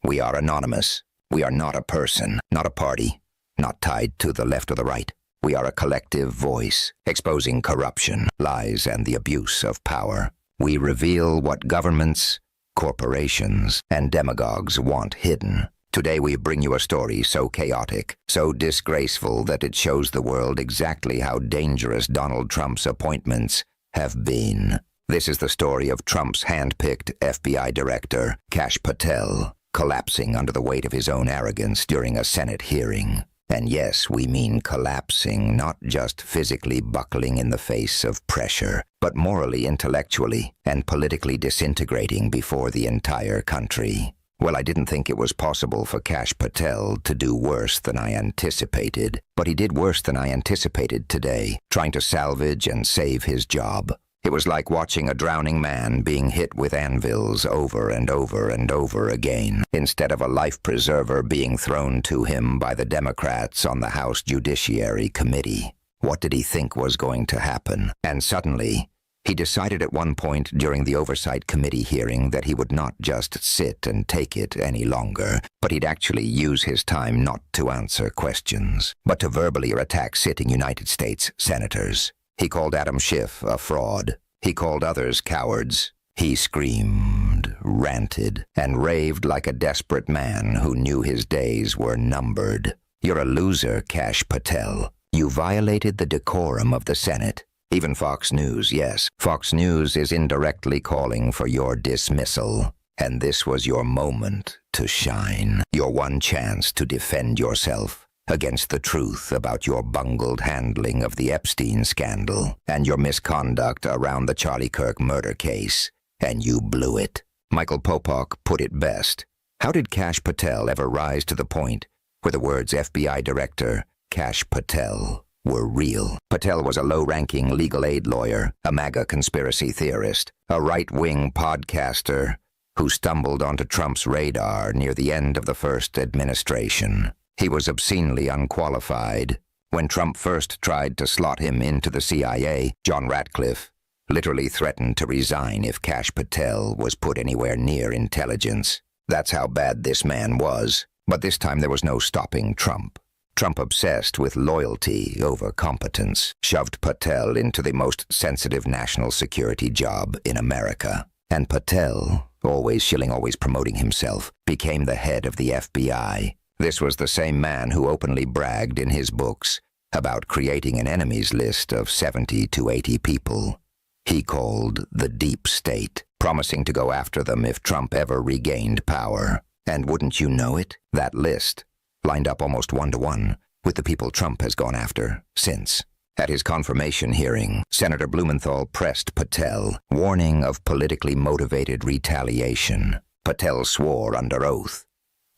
We are anonymous. We are not a person, not a party, not tied to the left or the right. We are a collective voice, exposing corruption, lies, and the abuse of power. We reveal what governments, corporations, and demagogues want hidden. Today we bring you a story so chaotic, so disgraceful that it shows the world exactly how dangerous Donald Trump's appointments have been. This is the story of Trump's hand-picked FBI director, Kash Patel, collapsing under the weight of his own arrogance during a Senate hearing. And yes, we mean collapsing, not just physically buckling in the face of pressure, but morally, intellectually, and politically disintegrating before the entire country. Well, I didn't think it was possible for Kash Patel to do worse than I anticipated, but he did worse than I anticipated today, trying to salvage and save his job. It was like watching a drowning man being hit with anvils over and over and over again, instead of a life preserver being thrown to him by the Democrats on the House Judiciary Committee. What did he think was going to happen? And suddenly, he decided at one point during the Oversight Committee hearing that he would not just sit and take it any longer, but he'd actually use his time not to answer questions, but to verbally attack sitting United States senators. He called Adam Schiff a fraud. He called others cowards. He screamed, ranted, and raved like a desperate man who knew his days were numbered. You're a loser, Kash Patel. You violated the decorum of the Senate. Even Fox News, yes, Fox News is indirectly calling for your dismissal. And this was your moment to shine, your one chance to defend yourself against the truth about your bungled handling of the Epstein scandal and your misconduct around the Charlie Kirk murder case. And you blew it. Michael Popak put it best. How did Kash Patel ever rise to the point where the words FBI Director Kash Patel were real? Patel was a low-ranking legal aid lawyer, a MAGA conspiracy theorist, a right-wing podcaster who stumbled onto Trump's radar near the end of the first administration. He was obscenely unqualified. When Trump first tried to slot him into the CIA, John Ratcliffe literally threatened to resign if Kash Patel was put anywhere near intelligence. That's how bad this man was. But this time there was no stopping Trump. Trump, obsessed with loyalty over competence, shoved Patel into the most sensitive national security job in America. And Patel, always shilling, always promoting himself, became the head of the FBI. This was the same man who openly bragged in his books about creating an enemies list of 70 to 80 people he called the Deep State, promising to go after them if Trump ever regained power. And wouldn't you know it, that list lined up almost one-to-one with the people Trump has gone after since. At his confirmation hearing, Senator Blumenthal pressed Patel, warning of politically motivated retaliation. Patel swore under oath.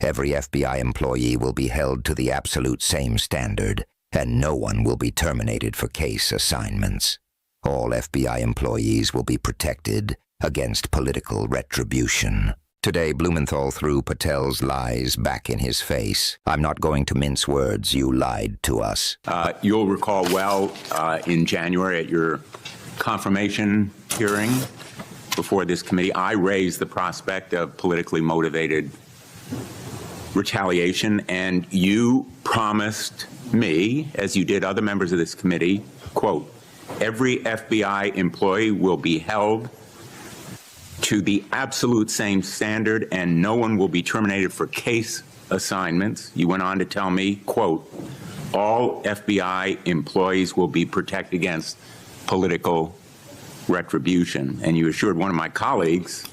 Every FBI employee will be held to the absolute same standard, and no one will be terminated for case assignments. All FBI employees will be protected against political retribution. Today, Blumenthal threw Patel's lies back in his face. I'm not going to mince words. You lied to us. You'll recall well in January at your confirmation hearing before this committee, I raised the prospect of politically motivated retaliation, and you promised me, as you did other members of this committee, quote, every FBI employee will be held to the absolute same standard and no one will be terminated for case assignments. You went on to tell me, quote, all FBI employees will be protected against political retribution. And you assured one of my colleagues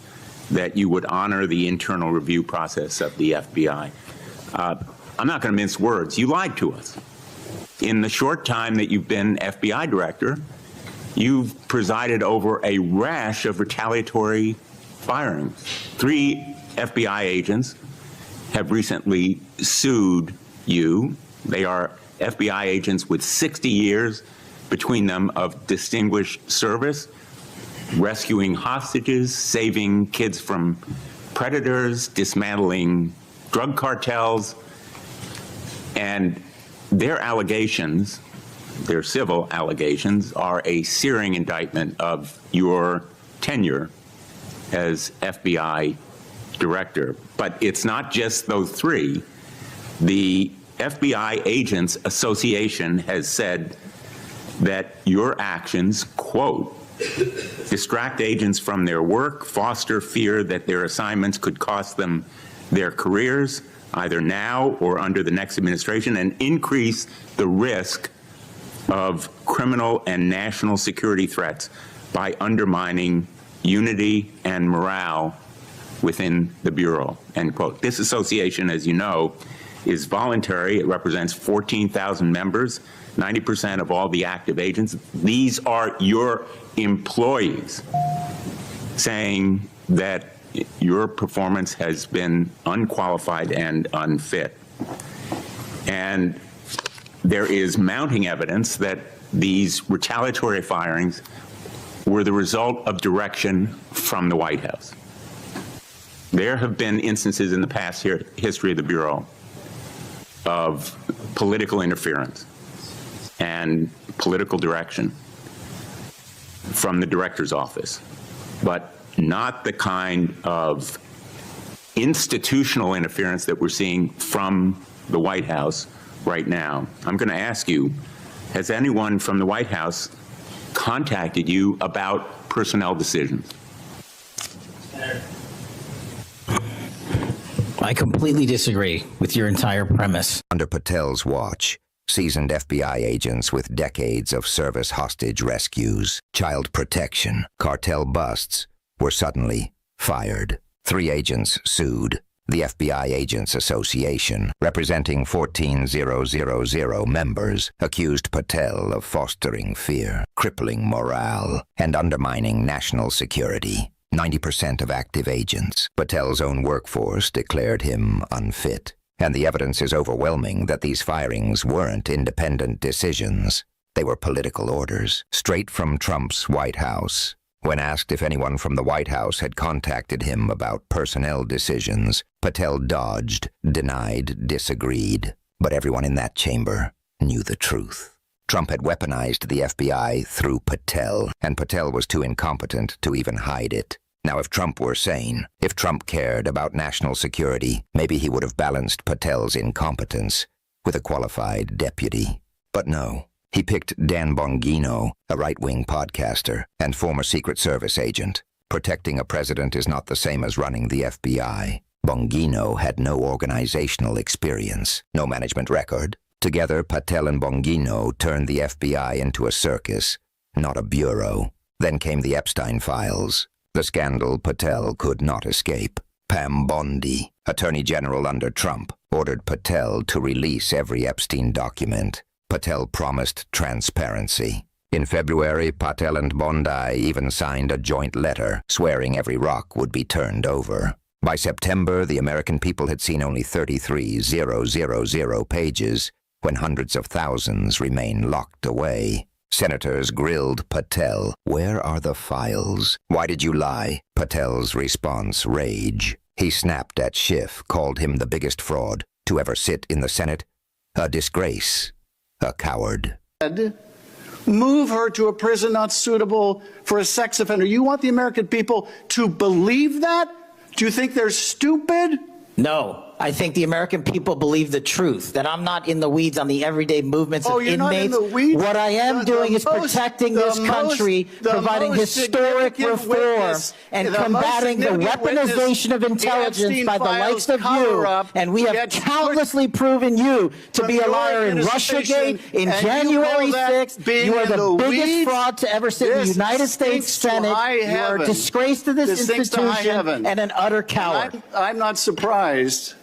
that you would honor the internal review process of the FBI. I'm not going to mince words. You lied to us. In the short time that you've been FBI director, you've presided over a rash of retaliatory firings. 3 FBI agents have recently sued you. They are FBI agents with 60 years between them of distinguished service, rescuing hostages, saving kids from predators, dismantling drug cartels, and their allegations, their civil allegations, are a searing indictment of your tenure as FBI director. But it's not just those three. The FBI Agents Association has said that your actions, quote, distract agents from their work, foster fear that their assignments could cost them their careers, either now or under the next administration, and increase the risk of criminal and national security threats by undermining unity and morale within the Bureau, end quote. This association, as you know, is voluntary. It represents 14,000 members, 90% of all the active agents. These are your employees saying that your performance has been unqualified and unfit. And there is mounting evidence that these retaliatory firings were the result of direction from the White House. There have been instances in the past history of the Bureau of political interference and political direction from the director's office, but not the kind of institutional interference that we're seeing from the White House right now. I'm going to ask you, has anyone from the White House contacted you about personnel decisions? I completely disagree with your entire premise. Under Patel's watch, seasoned FBI agents with decades of service hostage rescues, child protection, cartel busts were suddenly fired. 3 agents sued. The FBI Agents Association, representing 14,000 members, accused Patel of fostering fear, crippling morale, and undermining national security. 90% of active agents, Patel's own workforce, declared him unfit. And the evidence is overwhelming that these firings weren't independent decisions. They were political orders, straight from Trump's White House. When asked if anyone from the White House had contacted him about personnel decisions, Patel dodged, denied, disagreed. But everyone in that chamber knew the truth. Trump had weaponized the FBI through Patel, and Patel was too incompetent to even hide it. Now, if Trump were sane, if Trump cared about national security, maybe he would have balanced Patel's incompetence with a qualified deputy. But no. He picked Dan Bongino, a right-wing podcaster and former Secret Service agent. Protecting a president is not the same as running the FBI. Bongino had no organizational experience, no management record. Together, Patel and Bongino turned the FBI into a circus, not a bureau. Then came the Epstein files, the scandal Patel could not escape. Pam Bondi, Attorney General under Trump, ordered Patel to release every Epstein document. Patel promised transparency. In February, Patel and Bondi even signed a joint letter swearing every rock would be turned over. By September, the American people had seen only 33,000 pages, when hundreds of thousands remain locked away. Senators grilled Patel. Where are the files? Why did you lie? Patel's response, rage. He snapped at Schiff, called him the biggest fraud to ever sit in the Senate. A disgrace. A coward. Move her to a prison not suitable for a sex offender. You want the American people to believe that? Do you think they're stupid? No, I think the American people believe the truth, that I'm not in the weeds on the everyday movements of you're inmates. not in the weeds? What I am doing is protecting this country, providing historic reform, and combating the weaponization of intelligence by the likes of you. And we have countlessly proven you to be a liar in Russiagate, in January 6th. You are the biggest fraud to ever sit in the United States Senate. You are a disgrace to this institution and an utter coward. I'm not surprised.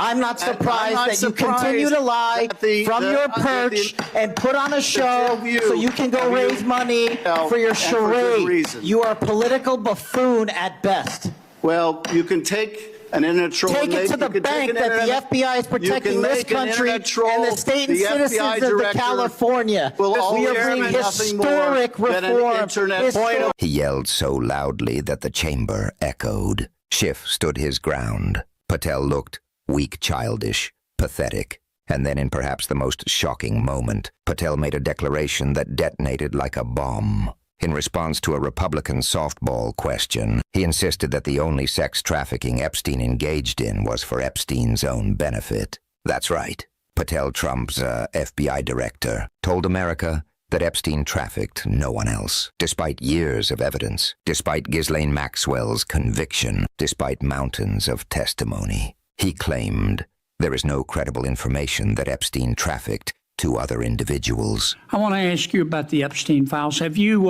I'm not surprised that you continue to lie from your perch and put on a show so you can go raise money for your charade. You are a political buffoon at best. Well, you can take an internet troll. Take it to the bank that the FBI is protecting this country and the state and citizens of California. We are bringing historic reform. He yelled so loudly that the chamber echoed. Schiff stood his ground. Patel looked weak, childish, pathetic. And then in perhaps the most shocking moment, Patel made a declaration that detonated like a bomb. In response to a Republican softball question, he insisted that the only sex trafficking Epstein engaged in was for Epstein's own benefit. That's right. Patel, Trump's FBI director, told America that Epstein trafficked no one else, despite years of evidence, despite Ghislaine Maxwell's conviction, despite mountains of testimony. He claimed there is no credible information that Epstein trafficked to other individuals. I want to ask you about the Epstein files. Have you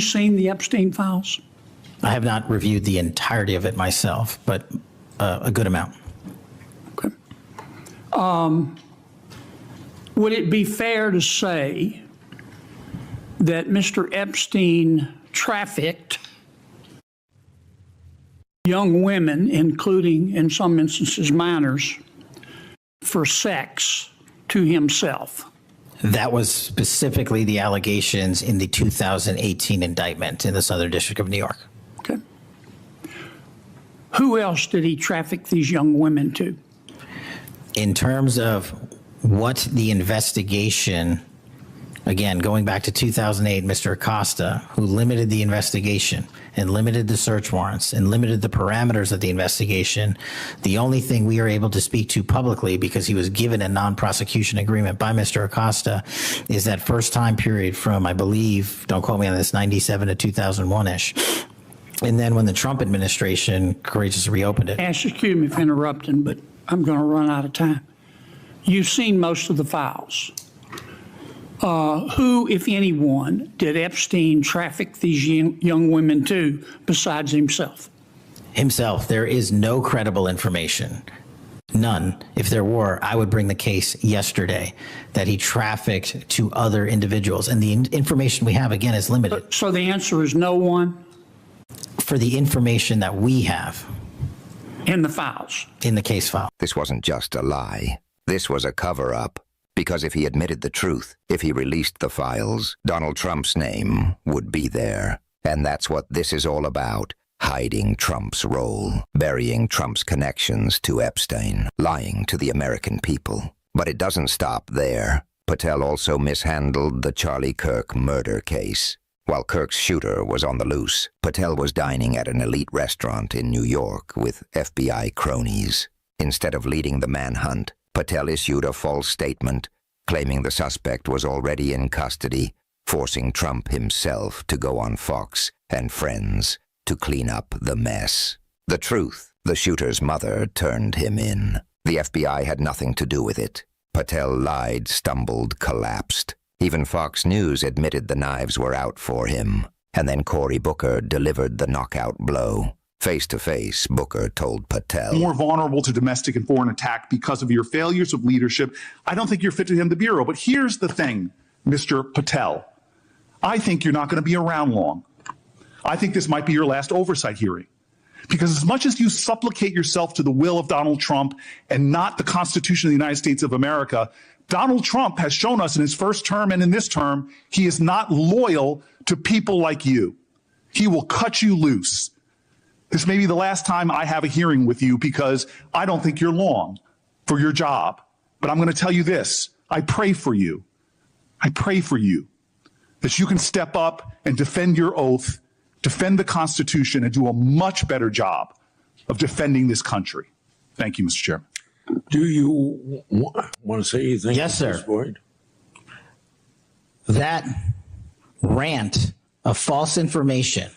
seen the Epstein files? I have not reviewed the entirety of it myself, but a good amount. Okay. Would it be fair to say that Mr. Epstein trafficked young women, including, in some instances, minors, for sex to himself? That was specifically the allegations in the 2018 indictment in the Southern District of New York. Okay. Who else did he traffic these young women to? In terms of what the investigation, again, going back to 2008, Mr. Acosta, who limited the investigation and limited the search warrants and limited the parameters of the investigation, the only thing we are able to speak to publicly, because he was given a non-prosecution agreement by Mr. Acosta, is that first time period from, I believe, don't quote me on this, 97 to 2001-ish. And then when the Trump administration courageously reopened it. Excuse me for interrupting, but I'm going to run out of time. You've seen most of the files. Who, if anyone, did Epstein traffic these young women to besides himself? Himself. There is no credible information. None. If there were, I would bring the case yesterday that he trafficked to other individuals. And the information we have, again, is limited. So the answer is no one? For the information that we have. In the files? In the case file. This wasn't just a lie. This was a cover-up. Because if he admitted the truth, if he released the files, Donald Trump's name would be there. And that's what this is all about. Hiding Trump's role, burying Trump's connections to Epstein, lying to the American people. But it doesn't stop there. Patel also mishandled the Charlie Kirk murder case. While Kirk's shooter was on the loose, Patel was dining at an elite restaurant in New York with FBI cronies. Instead of leading the manhunt, Patel issued a false statement, claiming the suspect was already in custody, forcing Trump himself to go on Fox and Friends to clean up the mess. The truth, the shooter's mother turned him in. The FBI had nothing to do with it. Patel lied, stumbled, collapsed. Even Fox News admitted the knives were out for him. And then Cory Booker delivered the knockout blow. Face to face, Booker told Patel, more vulnerable to domestic and foreign attack because of your failures of leadership. I don't think you're fit to hand the bureau. But here's the thing, Mr. Patel. I think you're not going to be around long. I think this might be your last oversight hearing. Because as much as you supplicate yourself to the will of Donald Trump and not the Constitution of the United States of America, Donald Trump has shown us in his first term and in this term, he is not loyal to people like you. He will cut you loose. This may be the last time I have a hearing with you because I don't think you're long for your job. But I'm going to tell you this. I pray for you. I pray for you that you can step up and defend your oath, defend the Constitution, and do a much better job of defending this country. Thank you, Mr. Chairman. Do you want to say anything? Yes, sir. That rant of false information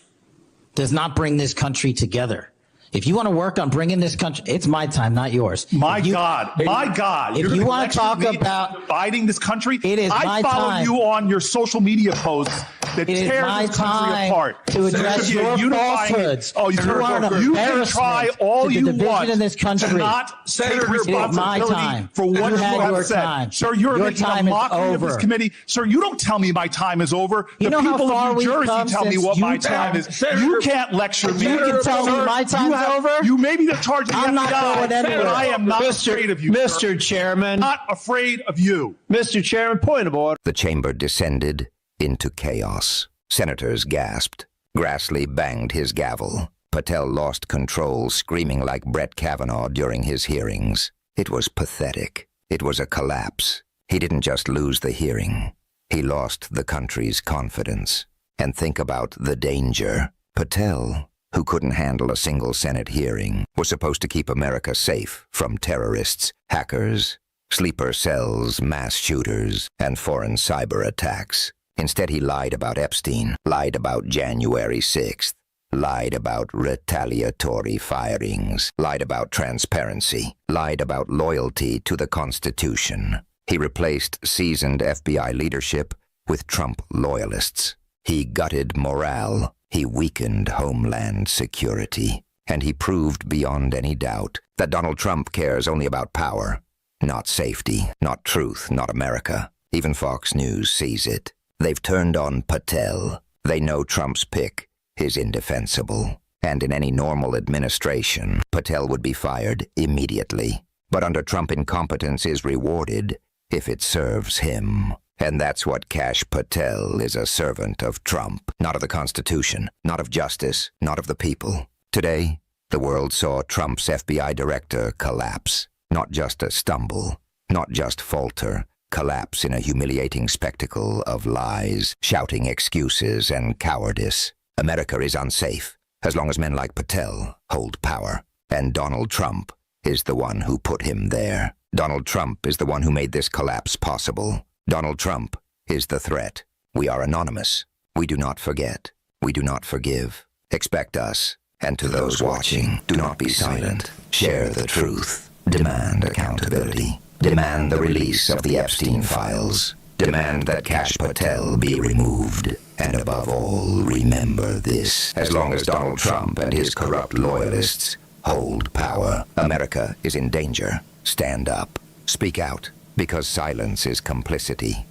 does not bring this country together. If you want to work on bringing this country, it's my time, not yours. My God. If you want to talk about dividing this country, it is my time. I follow you on your social media posts that tear this country apart. To address your falsehoods. Oh, you can try all you want in this country. To not take responsibility for what you have said. Sir, you're making a mockery of this committee. Sir, you don't tell me my time is over. The people of New Jersey tell me what my time is. You can't lecture me. You can tell me my time is over. You may be the charge of the FBI, not going anywhere. but I am not afraid of you. Mr. Chairman. Not afraid of you. Mr. Chairman, point of order. The chamber descended into chaos. Senators gasped. Grassley banged his gavel. Patel lost control, screaming like Brett Kavanaugh during his hearings. It was pathetic. It was a collapse. He didn't just lose the hearing. He lost the country's confidence. And think about the danger. Patel, who couldn't handle a single Senate hearing, was supposed to keep America safe from terrorists, hackers, sleeper cells, mass shooters, and foreign cyber attacks. Instead, he lied about Epstein, lied about January 6th, lied about retaliatory firings, lied about transparency, lied about loyalty to the Constitution. He replaced seasoned FBI leadership with Trump loyalists. He gutted morale. He weakened homeland security. And he proved beyond any doubt that Donald Trump cares only about power, not safety, not truth, not America. Even Fox News sees it. They've turned on Patel. They know Trump's pick is indefensible. And in any normal administration, Patel would be fired immediately. But under Trump, incompetence is rewarded if it serves him. And that's what Kash Patel is, a servant of Trump, not of the Constitution, not of justice, not of the people. Today, the world saw Trump's FBI director collapse. Not just a stumble, not just falter, collapse in a humiliating spectacle of lies, shouting excuses, and cowardice. America is unsafe as long as men like Patel hold power. And Donald Trump is the one who put him there. Donald Trump is the one who made this collapse possible. Donald Trump is the threat. We are anonymous. We do not forget. We do not forgive. Expect us. And to those watching, do not be silent. Share the truth. Demand accountability. Demand the release of the Epstein files. Demand that Kash Patel be removed. And above all, remember this. As long as Donald Trump and his corrupt loyalists hold power, America is in danger. Stand up. Speak out. Because silence is complicity.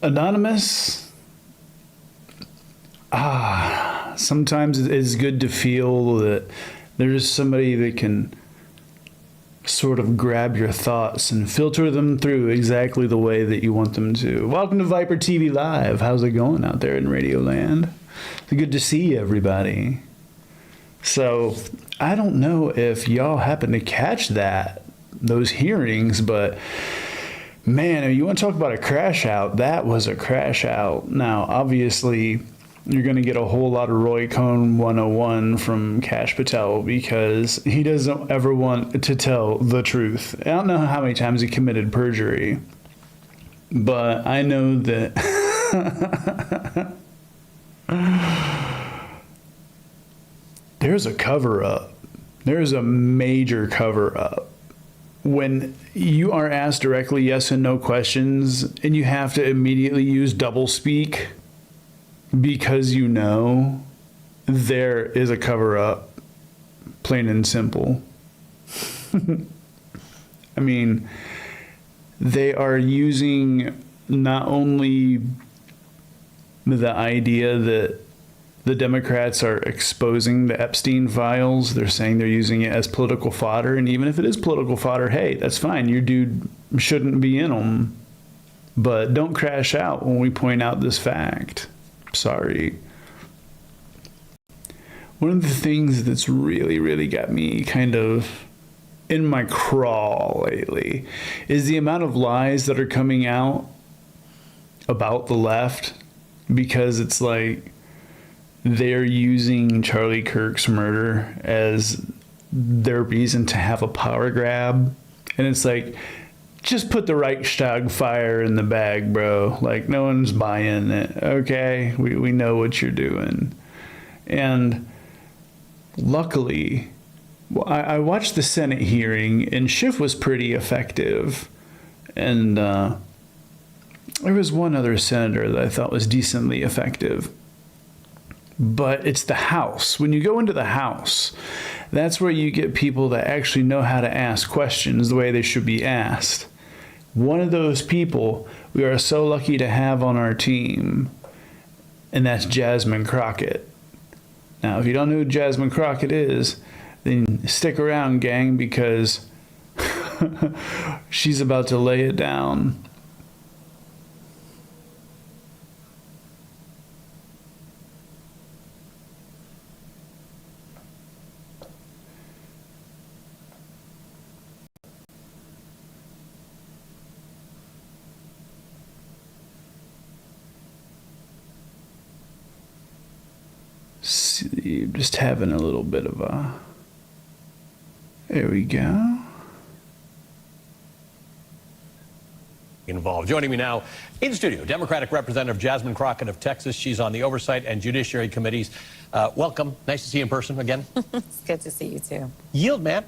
Anonymous. Sometimes it's good to feel that there's somebody that can sort of grab your thoughts and filter them through exactly the way that you want them to. Welcome to ViperTV Live. How's it going out there in Radio Land? It's good to see everybody. So, I don't know if y'all happen to catch those hearings, but man, if you want to talk about a crash out, that was a crash out. Now, obviously, you're going to get a whole lot of Roy Cohn 101 from Kash Patel because he doesn't ever want to tell the truth. I don't know how many times he committed perjury, but I know that there's a cover-up. There's a major cover-up. When you are asked directly yes and no questions and you have to immediately use doublespeak because you know there is a cover-up, plain and simple. I mean, they are using not only the idea that the Democrats are exposing the Epstein files. They're saying they're using it as political fodder. And even if it is political fodder, hey, that's fine. Your dude shouldn't be in them. But don't crash out when we point out this fact. Sorry. One of the things that's really, really got me kind of in my crawl lately is the amount of lies that are coming out about the left, because it's like they're using Charlie Kirk's murder as their reason to have a power grab. And it's like, just put the Reichstag fire in the bag, bro. Like, no one's buying it. Okay, we know what you're doing. And luckily, I watched the Senate hearing, and Schiff was pretty effective. And there was one other senator that I thought was decently effective. But it's the House. When you go into the House, that's where you get people that actually know how to ask questions the way they should be asked. One of those people we are so lucky to have on our team, and that's Jasmine Crockett. Now, if you don't know who Jasmine Crockett is, then stick around, gang, because she's about to lay it down. see. I'm just having a little bit of a... There we go. Involved. Joining me now in studio, Democratic Representative Jasmine Crockett of Texas. She's on the Oversight and Judiciary Committees. Welcome. Nice to see you in person again. It's good to see you, too. Yield man.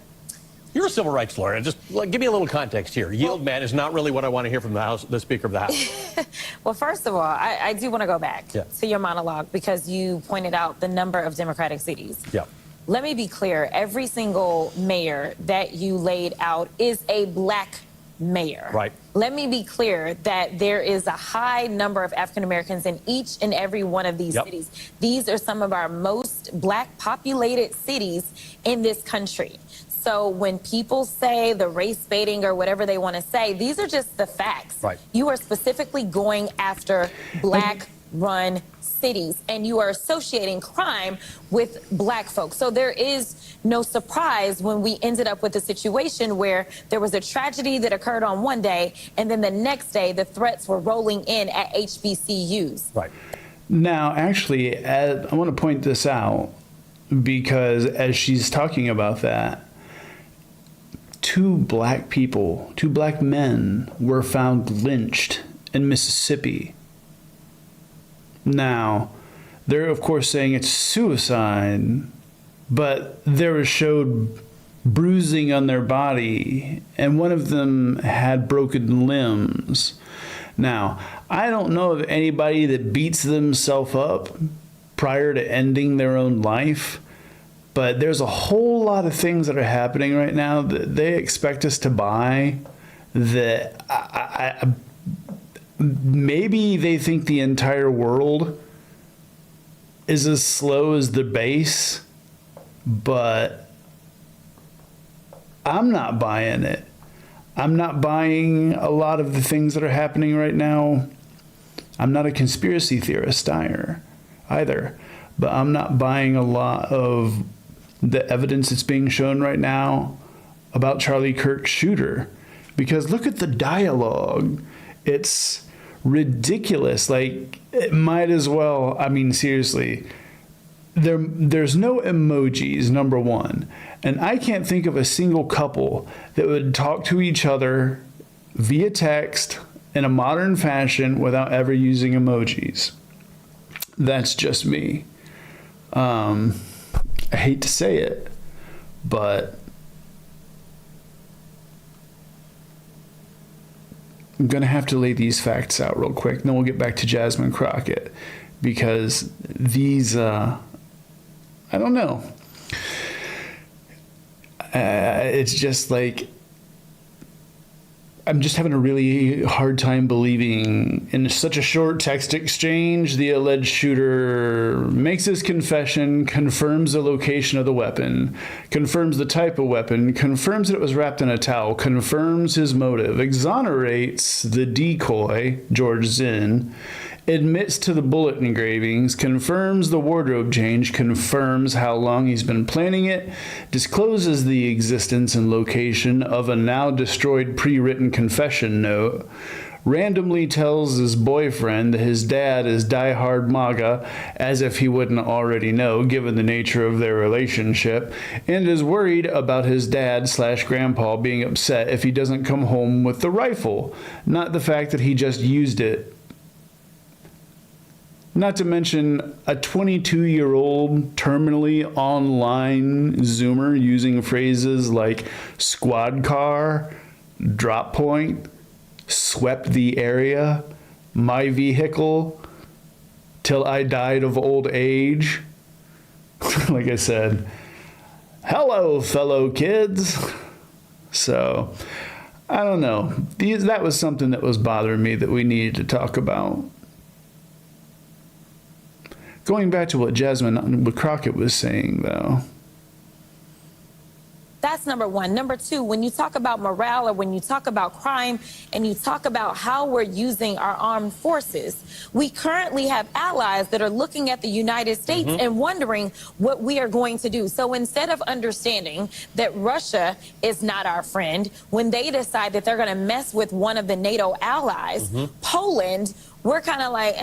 You're a civil rights lawyer. Just give me a little context here. Yield man is not really what I want to hear from the House, the Speaker of the House. Well, first of all, I do want to go back to your monologue because you pointed out the number of Democratic cities. Yeah. Let me be clear. Every single mayor that you laid out is a black mayor. Right. Let me be clear that there is a high number of African Americans in each and every one of these cities. These are some of our most black populated cities in this country. So when people say the race baiting or whatever they want to say, these are just the facts. Right. You are specifically going after black run cities and you are associating crime with black folks. So there is no surprise when we ended up with a situation where there was a tragedy that occurred on one day and then the next day the threats were rolling in at HBCUs. Right. Now, actually, I want to point this out because as she's talking about that, two black men were found lynched in Mississippi. Now, they're of course saying it's suicide, but there was showed bruising on their body, and one of them had broken limbs. Now, I don't know of anybody that beats themselves up prior to ending their own life, but there's a whole lot of things that are happening right now that they expect us to buy that maybe they think the entire world is as slow as the base, but I'm not buying it. I'm not buying a lot of the things that are happening right now. I'm not a conspiracy theorist either, but I'm not buying a lot of the evidence that's being shown right now about Charlie Kirk's shooter, because look at the dialogue. It's ridiculous. Like, it might as well, I mean, seriously, there's no emojis, number one, and I can't think of a single couple that would talk to each other via text in a modern fashion without ever using emojis. That's just me. I hate to say it, but I'm going to have to lay these facts out real quick. Then we'll get back to Jasmine Crockett, because these, I don't know. It's just like, I'm just having a really hard time believing in such a short text exchange. The alleged shooter makes his confession, confirms the location of the weapon, confirms the type of weapon, confirms that it was wrapped in a towel, confirms his motive, exonerates the decoy, George Zinn, admits to the bullet engravings, confirms the wardrobe change, confirms how long he's been planning it, discloses the existence and location of a now destroyed pre-written confession note, randomly tells his boyfriend that his dad is diehard MAGA, as if he wouldn't already know given the nature of their relationship, and is worried about his dad/grandpa being upset if he doesn't come home with the rifle, not the fact that he just used it. Not to mention a 22-year-old terminally online Zoomer using phrases like squad car, drop point, swept the area, my vehicle, till I died of old age. Like I said, hello, fellow kids. So, I don't know. That was something that was bothering me that we needed to talk about. Going back to what Jasmine Crockett was saying, though. That's number one. Number two, when you talk about morale or when you talk about crime and you talk about how we're using our armed forces, we currently have allies that are looking at the United States and wondering what we are going to do. So instead of understanding that Russia is not our friend, when they decide that they're going to mess with one of the NATO allies, Poland we're kind of like,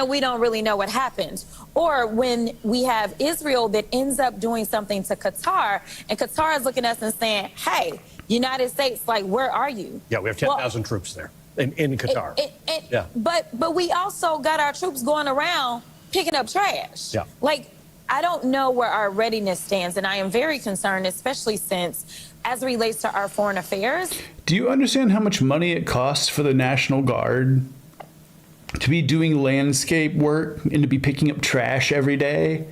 we don't really know what happened. Or when we have Israel that ends up doing something to Qatar, and Qatar is looking at us and saying, hey, United States, like, where are you? Yeah, we have 10,000 troops there in Qatar. Yeah. But we also got our troops going around picking up trash. Yeah. Like, I don't know where our readiness stands, and I am very concerned, especially since, as it relates to our foreign affairs. Do you understand how much money it costs for the National Guard to be doing landscape work and to be picking up trash every day?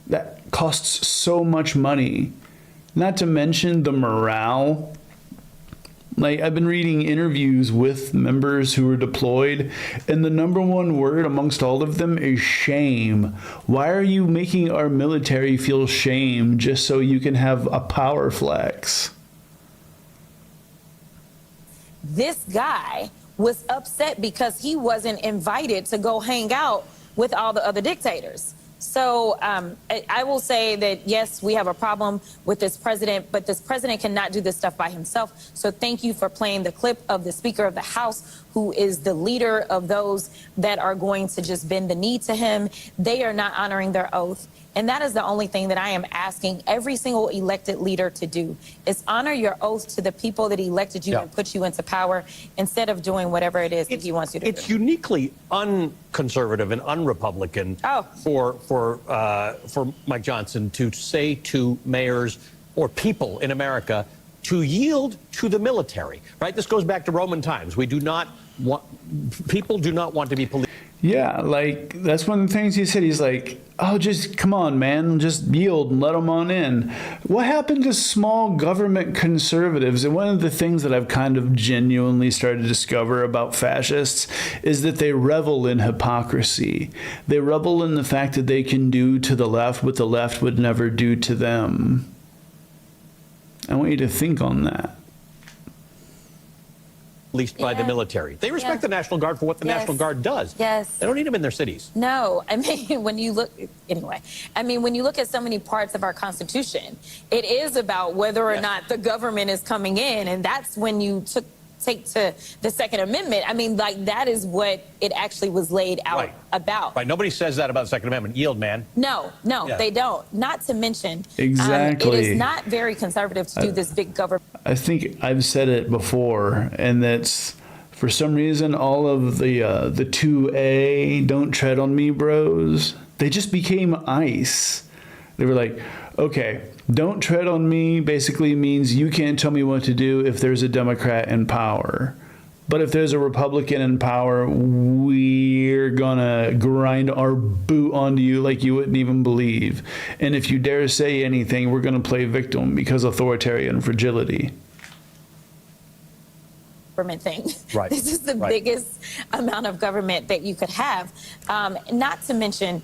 That costs so much money. Not to mention the morale. Like, I've been reading interviews with members who were deployed, and the number one word amongst all of them is shame. Why are you making our military feel shame just so you can have a power flex? This guy was upset because he wasn't invited to go hang out with all the other dictators. So I will say that, yes, we have a problem with this president, but this president cannot do this stuff by himself. So thank you for playing the clip of the Speaker of the House, who is the leader of those that are going to just bend the knee to him. They are not honoring their oath. And that is the only thing that I am asking every single elected leader to do, is honor your oath to the people that elected you and put you into power, instead of doing whatever it is that he wants you to do. It's uniquely unconservative and un-Republican for Mike Johnson to say to mayors or people in America to yield to the military, right? This goes back to Roman times. We do not want, people do not want to be policed. Yeah, like, that's one of the things he said. He's like, oh, just come on, man, just yield and let them on in. What happened to small government conservatives? And one of the things that I've kind of genuinely started to discover about fascists is that they revel in hypocrisy. They revel in the fact that they can do to the left what the left would never do to them. I want you to think on that. Policed by the military. They respect the National Guard for what the National Guard does. Yes. They don't need them in their cities. No, I mean, when you look, anyway, I mean, when you look at so many parts of our Constitution, it is about whether or not the government is coming in, and that's when you take to the Second Amendment. I mean, like, that is what it actually was laid out about. Right. Nobody says that about the Second Amendment. Yield, man. No, they don't. Not to mention, exactly. it is not very conservative to do this big government. I think I've said it before, and that's, for some reason, all of the 2A, don't tread on me bros, they just became ICE. They were like, okay, don't tread on me basically means you can't tell me what to do if there's a Democrat in power. But if there's a Republican in power, we're gonna grind our boot onto you like you wouldn't even believe. And if you dare say anything, we're gonna play victim because authoritarian fragility. Thing. Right. This is the biggest amount of government that you could have. Not to mention,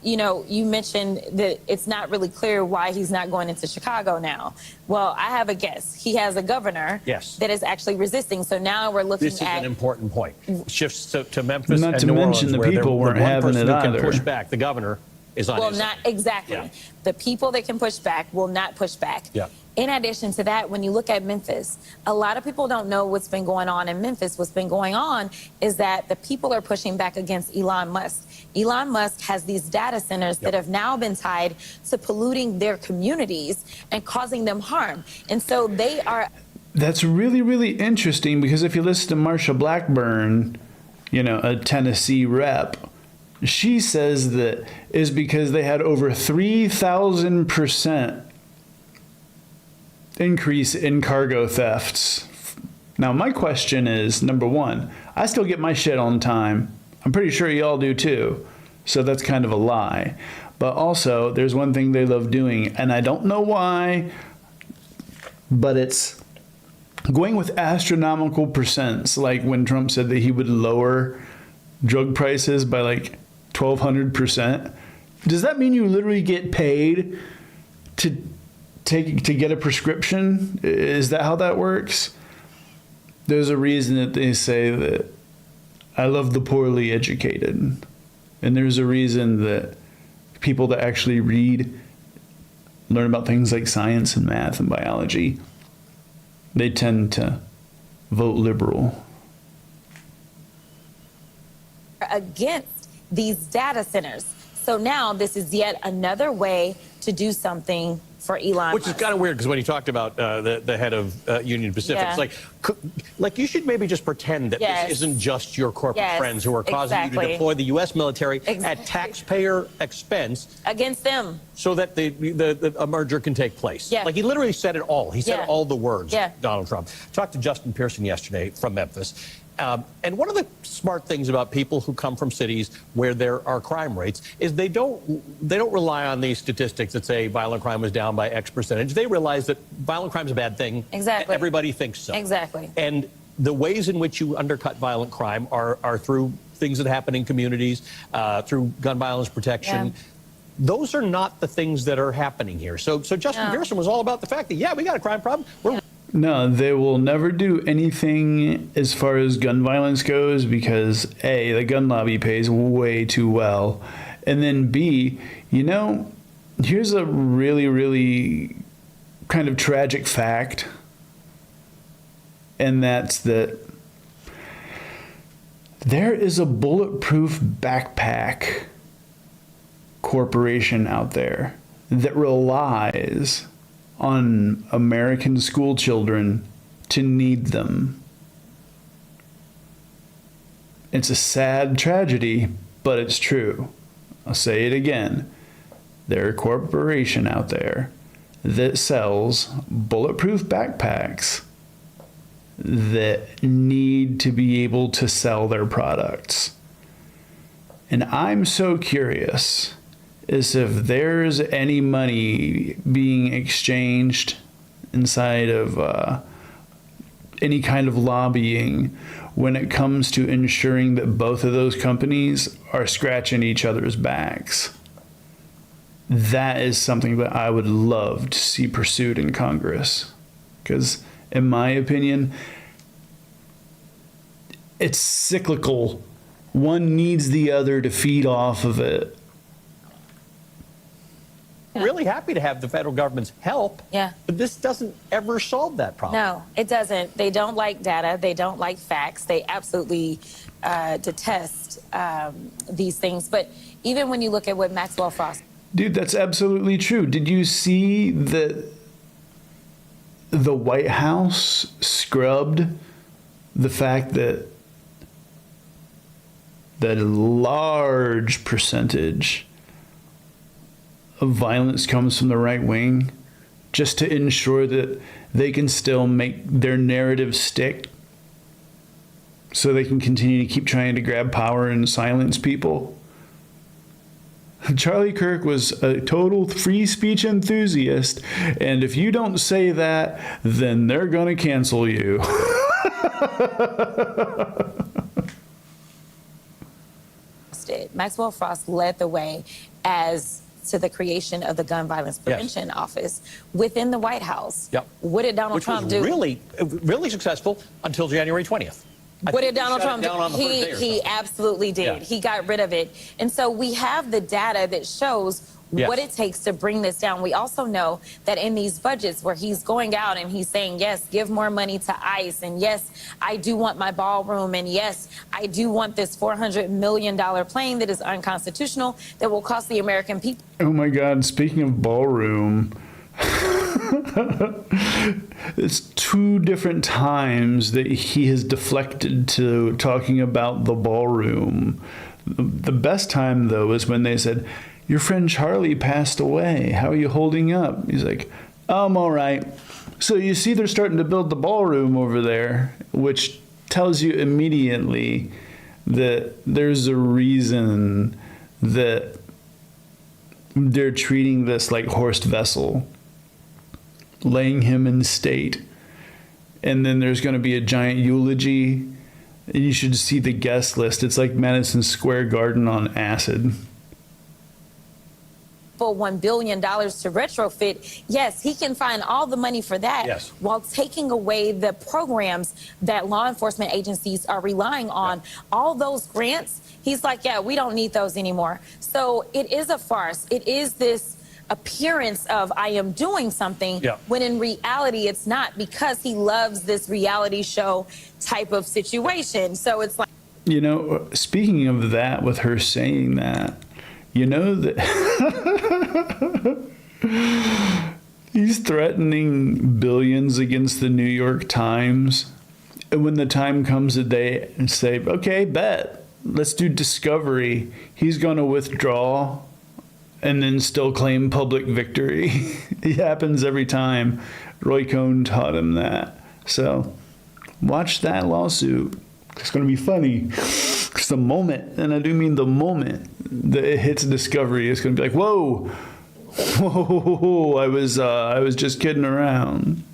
you mentioned that it's not really clear why he's not going into Chicago now. Well, I have a guess. He has a governor that is actually resisting. So now we're looking at... This is an important point. Shifts to Memphis not and to New mention Orleans, the people weren't having it either. Can push back. The governor is on his side. Exactly. Yeah. The people that can push back will not push back. Yeah. In addition to that, when you look at Memphis, a lot of people don't know what's been going on in Memphis. What's been going on is that the people are pushing back against Elon Musk. Elon Musk has these data centers that have now been tied to polluting their communities and causing them harm. And so they are... That's really, really interesting, because if you listen to Marsha Blackburn, a Tennessee rep, she says that is because they had over 3,000% increase in cargo thefts. Now, my question is, number one, I still get my shit on time. I'm pretty sure y'all do too. So that's kind of a lie. But also, there's one thing they love doing, and I don't know why, but it's going with astronomical percents. Like when Trump said that he would lower drug prices by like 1,200%. Does that mean you literally get paid to get a prescription? Is that how that works? There's a reason that they say that I love the poorly educated. And there's a reason that people that actually learn about things like science and math and biology, they tend to vote liberal. against these data centers. So now this is yet another way to do something for Elon Which is kind of weird, because when he talked about the head of Union Pacific, it's like you should maybe just pretend that this isn't just your corporate friends who are causing you to deploy the U.S. military at taxpayer expense against them, so that a merger can take place. Like, he literally said it all. He said all the words. Donald Trump. Talked to Justin Pearson yesterday from Memphis. And one of the smart things about people who come from cities where there are crime rates is they don't rely on these statistics that say violent crime was down by X percentage. They realize that violent crime is a bad thing. Exactly. Everybody thinks so. Exactly. And the ways in which you undercut violent crime are through things that happen in communities, through gun violence protection. Those are not the things that are happening here. So Justin Pearson was all about the fact that, we got a crime problem. No, they will never do anything as far as gun violence goes because A, the gun lobby pays way too well. And then B, here's a really, really kind of tragic fact. And that's that there is a bulletproof backpack corporation out there that relies on American school children to need them. It's a sad tragedy, but it's true. I'll say it again. There's a corporation out there that sells bulletproof backpacks that need to be able to sell their products. And I'm so curious is if there's any money being exchanged inside of any kind of lobbying when it comes to ensuring that both of those companies are scratching each other's backs. That is something that I would love to see pursued in Congress. Because, in my opinion, it's cyclical. One needs the other to feed off of it. Really happy to have the federal government's help. But this doesn't ever solve that problem. No, it doesn't. They don't like data. They don't like facts. They absolutely detest these things. But even when you look at what Maxwell Frost... Dude, that's absolutely true. Did you see that the White House scrubbed the fact that a large percentage of violence comes from the right wing just to ensure that they can still make their narrative stick so they can continue to keep trying to grab power and silence people? Charlie Kirk was a total free speech enthusiast, and if you don't say that, then they're going to cancel you. Maxwell Frost led the way as to the creation of the Gun Violence Prevention Office within the White House. What did Donald Trump do? Which was really successful until January 20th. What did Donald Trump do? He absolutely did. He got rid of it. And so we have the data that shows what it takes to bring this down. We also know that in these budgets where he's going out and he's saying, yes, give more money to ICE, and yes, I do want my ballroom, and yes, I do want this $400 million plane that is unconstitutional that will cost the American people. Oh my God, speaking of ballroom, it's 2 different times that he has deflected to talking about the ballroom. The best time, though, is when they said, your friend Charlie passed away. How are you holding up? He's like, I'm all right. So you see they're starting to build the ballroom over there, which tells you immediately that there's a reason that they're treating this like Horst Wessel, laying him in state. And then there's going to be a giant eulogy. You should see the guest list. It's like Madison Square Garden on acid. $1 billion to retrofit, yes, he can find all the money for that while taking away the programs that law enforcement agencies are relying on. All those grants, he's like, yeah, we don't need those anymore. So it is a farce. It is this appearance of I am doing something when in reality it's not, because he loves this reality show type of situation. So it's like, You know, speaking of that, with her saying that, you know that he's threatening billions against the New York Times. And when the time comes that they say, okay, bet, let's do Discovery, he's going to withdraw and then still claim public victory. It happens every time. Roy Cohn taught him that. So watch that lawsuit. It's going to be funny. Because the moment, and I do mean the moment that it hits Discovery, it's going to be like, whoa, whoa, I was just kidding around.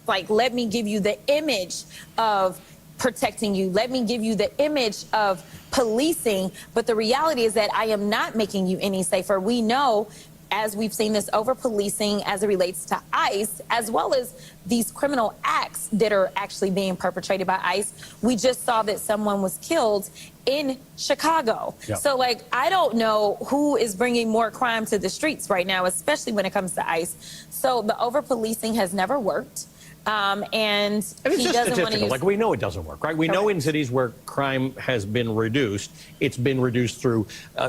Like, let me give you the image of protecting you. Let me give you the image of policing. But the reality is that I am not making you any safer. We know, as we've seen this over policing as it relates to ICE, as well as these criminal acts that are actually being perpetrated by ICE. We just saw that someone was killed in Chicago. Yep. So, like, I don't know who is bringing more crime to the streets right now, especially when it comes to ICE. So the over policing has never worked. And he doesn't want to use... Like, we know it doesn't work, right? We know in cities where crime has been reduced, it's been reduced through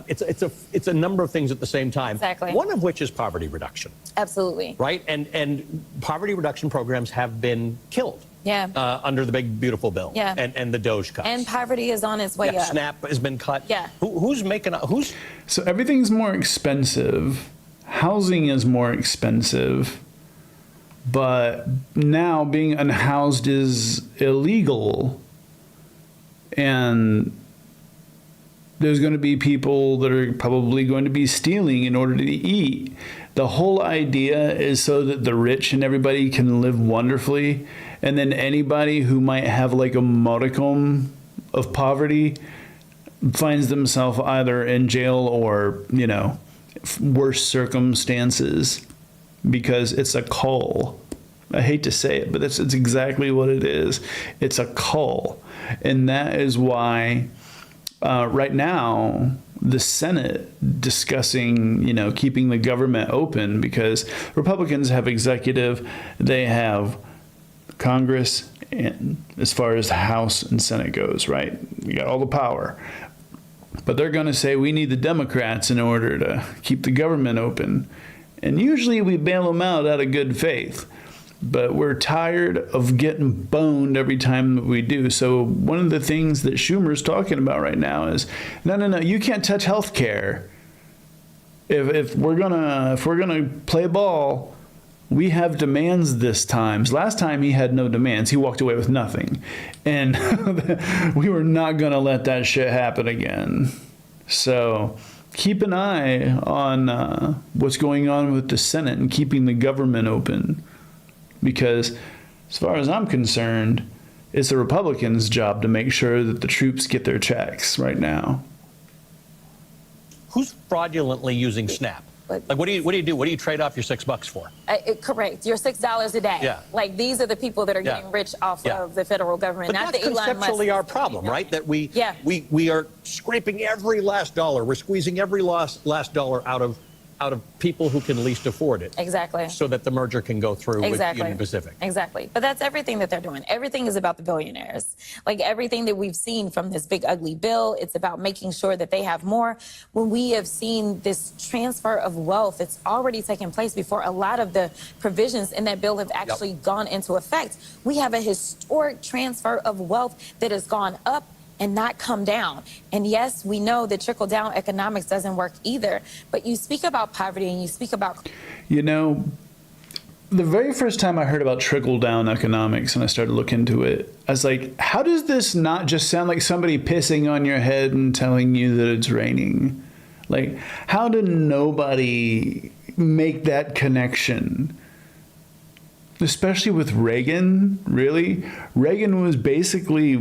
it's a number of things at the same time. Exactly. One of which is poverty reduction. Absolutely. Right? And poverty reduction programs have been killed. Yeah. Under the big beautiful bill. Yeah. And the Doge cuts. And poverty is on its way up. SNAP has been cut. Yeah. Who's making who's? So everything's more expensive. Housing is more expensive. But now being unhoused is illegal, and there's going to be people that are probably going to be stealing in order to eat. The whole idea is so that the rich and everybody can live wonderfully, and then anybody who might have like a modicum of poverty finds themselves either in jail or, you know, worse circumstances. Because it's a cull. I hate to say it, but it's exactly what it is. It's a cull. And that is why right now the Senate discussing, you know, keeping the government open, because Republicans have executive, they have Congress, and as far as the House and Senate goes, right? You got all the power. But they're going to say we need the Democrats in order to keep the government open. And usually we bail them out of good faith, but we're tired of getting boned every time that we do. So one of the things that Schumer's talking about right now is, no, you can't touch health care. If we're gonna play ball, we have demands this time. Last time he had no demands. He walked away with nothing. And we were not gonna let that shit happen again. So keep an eye on what's going on with the Senate and keeping the government open. Because as far as I'm concerned, it's the Republicans' job to make sure that the troops get their checks right now. Who's fraudulently using SNAP? Like, what do you do? What do you trade off your $6 for? Correct. Your $6 a day. Yeah. Like, these are the people that are getting rich off of the federal government, but not that's the Elon Musk. conceptually our problem, right? That we are scraping every last dollar. We're squeezing every last dollar out of people who can least afford it. Exactly. So that the merger can go through with Union Pacific. Exactly. But that's everything that they're doing. Everything is about the billionaires. Like, everything that we've seen from this big ugly bill, it's about making sure that they have more. When we have seen this transfer of wealth, it's already taken place before a lot of the provisions in that bill have actually gone into effect. We have a historic transfer of wealth that has gone up and not come down. And yes, we know that trickle-down economics doesn't work either, but you speak about poverty and you speak about... You know, the very first time I heard about trickle-down economics and I started looking into it, I was like, how does this not just sound like somebody pissing on your head and telling you that it's raining? Like, how did nobody make that connection? Especially with Reagan, really? Reagan was basically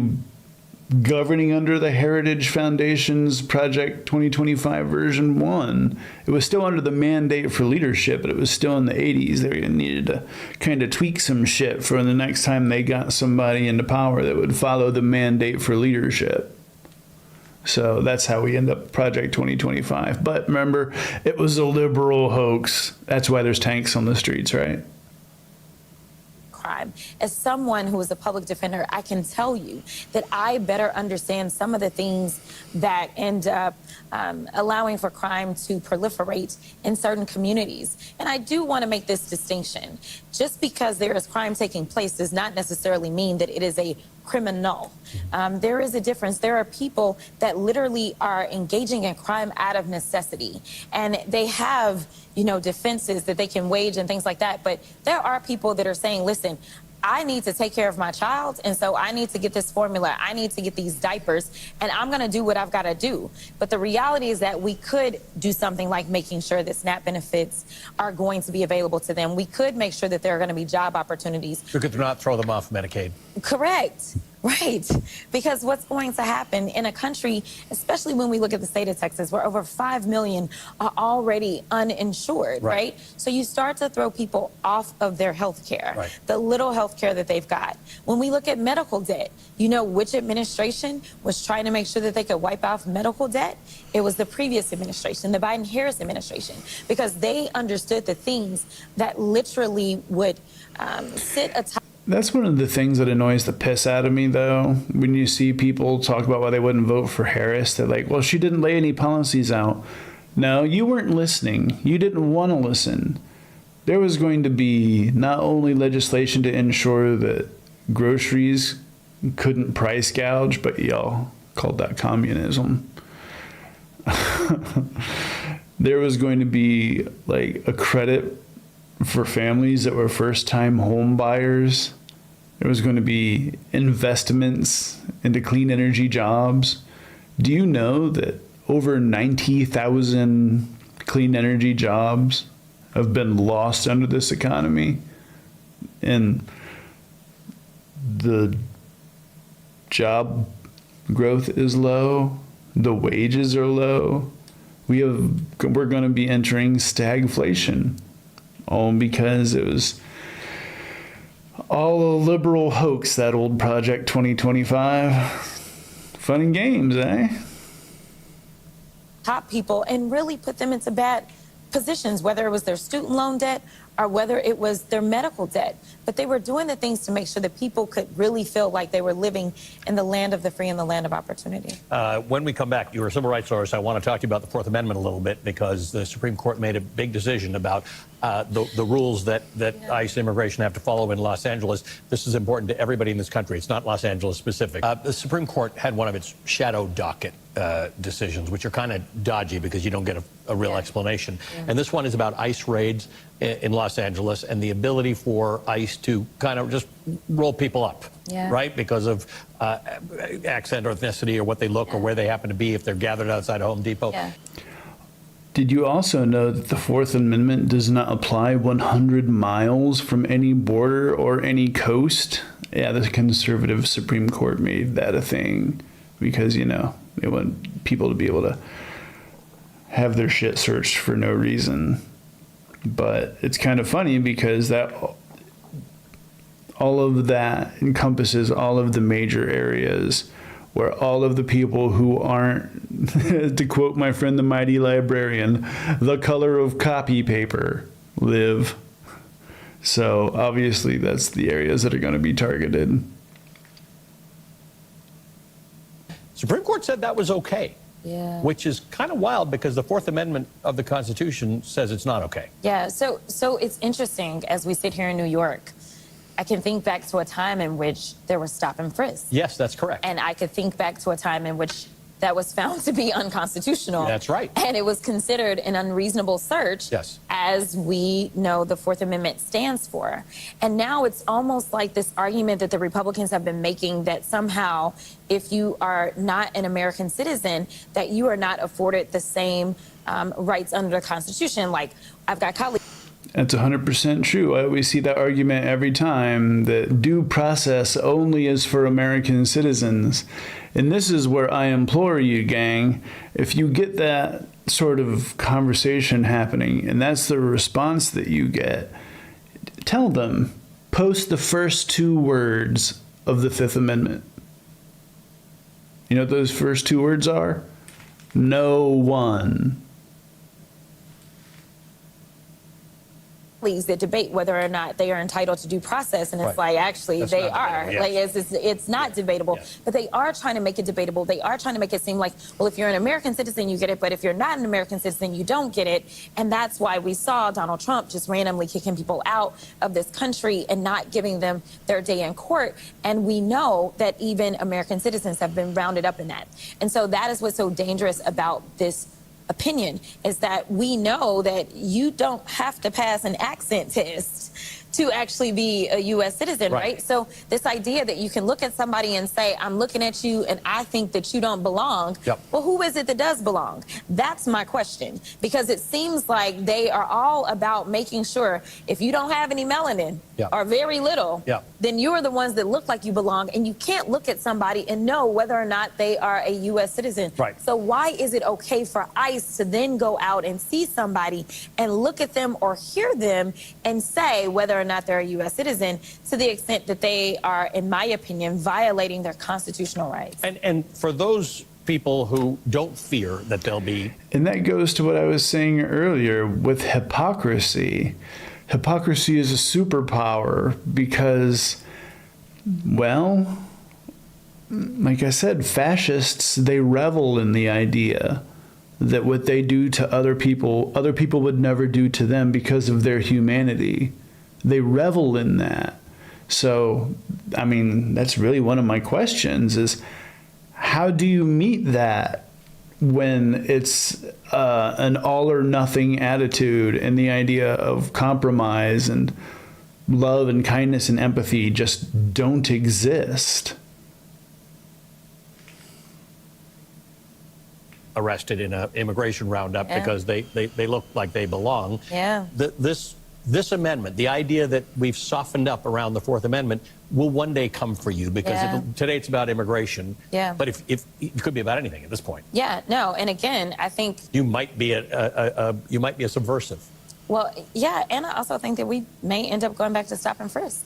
governing under the Heritage Foundation's Project 2025 version 1. It was still under the mandate for leadership, but it was still in the 80s. They needed to kind of tweak some shit for the next time they got somebody into power that would follow the mandate for leadership. So that's how we end up Project 2025. But remember, it was a liberal hoax. That's why there's tanks on the streets, right? crime. As someone who is a public defender, I can tell you that I better understand some of the things that end up allowing for crime to proliferate in certain communities. And I do want to make this distinction. Just because there is crime taking place does not necessarily mean that it is a criminal. There is a difference. There are people that literally are engaging in crime out of necessity, and they have, you know, defenses that they can wage and things like that. But there are people that are saying, listen, I need to take care of my child, and so I need to get this formula. I need to get these diapers, and I'm going to do what I've got to do. But the reality is that we could do something like making sure that SNAP benefits are going to be available to them. We could make sure that there are going to be job opportunities. We could not throw them off Medicaid. Correct. Right. Because what's going to happen in a country, especially when we look at the state of Texas, where over 5 million are already uninsured, right? So you start to throw people off of their health care, the little health care that they've got. When we look at medical debt, you know which administration was trying to make sure that they could wipe off medical debt? It was the previous administration, the Biden-Harris administration, because they understood the things that literally would sit atop. That's one of the things that annoys the piss out of me, though, when you see people talk about why they wouldn't vote for Harris. They're like, well, she didn't lay any policies out. No, you weren't listening. You didn't want to listen. There was going to be not only legislation to ensure that groceries couldn't price gouge, but y'all called that communism. There was going to be like a credit for families that were first-time home buyers. There was going to be investments into clean energy jobs. Do you know that over 90,000 clean energy jobs have been lost under this economy? And the job growth is low. The wages are low. We're going to be entering stagflation. All because it was all a liberal hoax, that old Project 2025. Fun and games, eh? Top people and really put them into bad positions, whether it was their student loan debt or whether it was their medical debt. But they were doing the things to make sure that people could really feel like they were living in the land of the free and the land of opportunity. When we come back, you're a civil rights lawyer, so I want to talk to you about the Fourth Amendment a little bit, because the Supreme Court made a big decision about the rules that ICE immigration have to follow in Los Angeles. This is important to everybody in this country. It's not Los Angeles specific. The Supreme Court had one of its shadow docket decisions, which are kind of dodgy because you don't get a real explanation. And this one is about ICE raids in Los Angeles and the ability for ICE to kind of just roll people up, right? Because of accent or ethnicity or what they look or where they happen to be if they're gathered outside a Home Depot. Did you also know that the Fourth Amendment does not apply 100 miles from any border or any coast? Yeah, the conservative Supreme Court made that a thing because, you know, they want people to be able to have their shit searched for no reason. But it's kind of funny because that all of that encompasses all of the major areas where all of the people who aren't, to quote my friend the mighty librarian, the color of copy paper live. So obviously that's the areas that are going to be targeted. Supreme Court said that was okay. Which is kind of wild because the Fourth Amendment of the Constitution says it's not okay. So it's interesting as we sit here in New York. I can think back to a time in which there was stop and frisk. Yes, that's correct. And I could think back to a time in which that was found to be unconstitutional. That's right. And it was considered an unreasonable search, as we know the Fourth Amendment stands for. And now it's almost like this argument that the Republicans have been making that somehow if you are not an American citizen, that you are not afforded the same rights under the Constitution. Like, I've got colleagues. That's 100% true. I always see that argument every time, that due process only is for American citizens. And this is where I implore you, gang, if you get that sort of conversation happening and that's the response that you get, tell them, post the first 2 words of the Fifth Amendment. You know what those first 2 words are? No one. that debate whether or not they are entitled to due process, and it's like, actually, That's they not are. debatable, yes. Like, it's not debatable, but they are trying to make it debatable. They are trying to make it seem like, well, if you're an American citizen, you get it, but if you're not an American citizen, you don't get it. And that's why we saw Donald Trump just randomly kicking people out of this country and not giving them their day in court. And we know that even American citizens have been rounded up in that. And so that is what's so dangerous about this opinion, is that we know that you don't have to pass an accent test to actually be a U.S. citizen, right? So this idea that you can look at somebody and say, I'm looking at you and I think that you don't belong. Well, who is it that does belong? That's my question, because it seems like they are all about making sure if you don't have any melanin or very little, then you're the ones that look like you belong, and you can't look at somebody and know whether or not they are a U.S. citizen. So why is it okay for ICE to then go out and see somebody and look at them or hear them and say whether or not they're a U.S. citizen, to the extent that they are, in my opinion, violating their constitutional rights? And for those people who don't fear that they'll be... And that goes to what I was saying earlier with hypocrisy. Hypocrisy is a superpower because, well, like I said, fascists, they revel in the idea that what they do to other people would never do to them because of their humanity. They revel in that. So, I mean, that's really one of my questions is, how do you meet that when it's an all or nothing attitude and the idea of compromise and love and kindness and empathy just don't exist? Arrested in an immigration roundup because they look like they belong. This amendment, the idea that we've softened up around the Fourth Amendment, will one day come for you, because today it's about immigration. But if it could be about anything at this point. No, and again, I think you might be a subversive. Well, and I also think that we may end up going back to stop and frisk.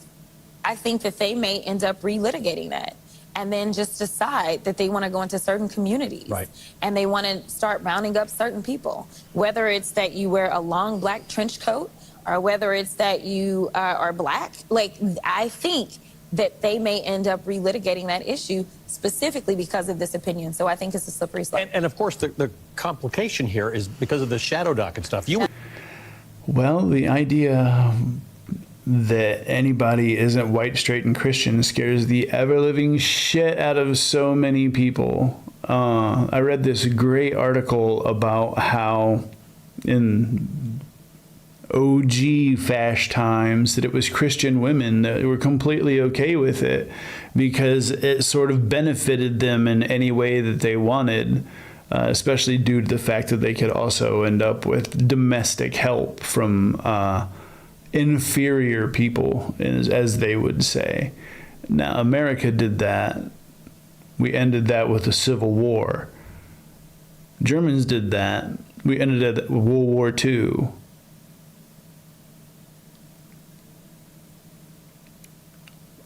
I think that they may end up relitigating that, and then just decide that they want to go into certain communities. And they want to start rounding up certain people, whether it's that you wear a long black trench coat or whether it's that you are black. Like, I think that they may end up relitigating that issue specifically because of this opinion. So I think it's a slippery slope. And of course, the complication here is because of the shadow docket stuff. Well, the idea that anybody isn't white, straight, and Christian scares the ever-living shit out of so many people. I read this great article about how in OG fash times that it was Christian women that were completely okay with it because it sort of benefited them in any way that they wanted, especially due to the fact that they could also end up with domestic help from inferior people, as they would say. Now, America did that. We ended that with the Civil War. Germans did that. We ended it with World War II.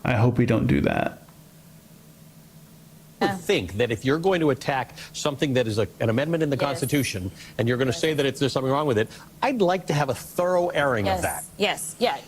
I hope we don't do that. I would think that if you're going to attack something that is an amendment in the Constitution, and you're going to say that there's something wrong with it, I'd like to have a thorough airing of that.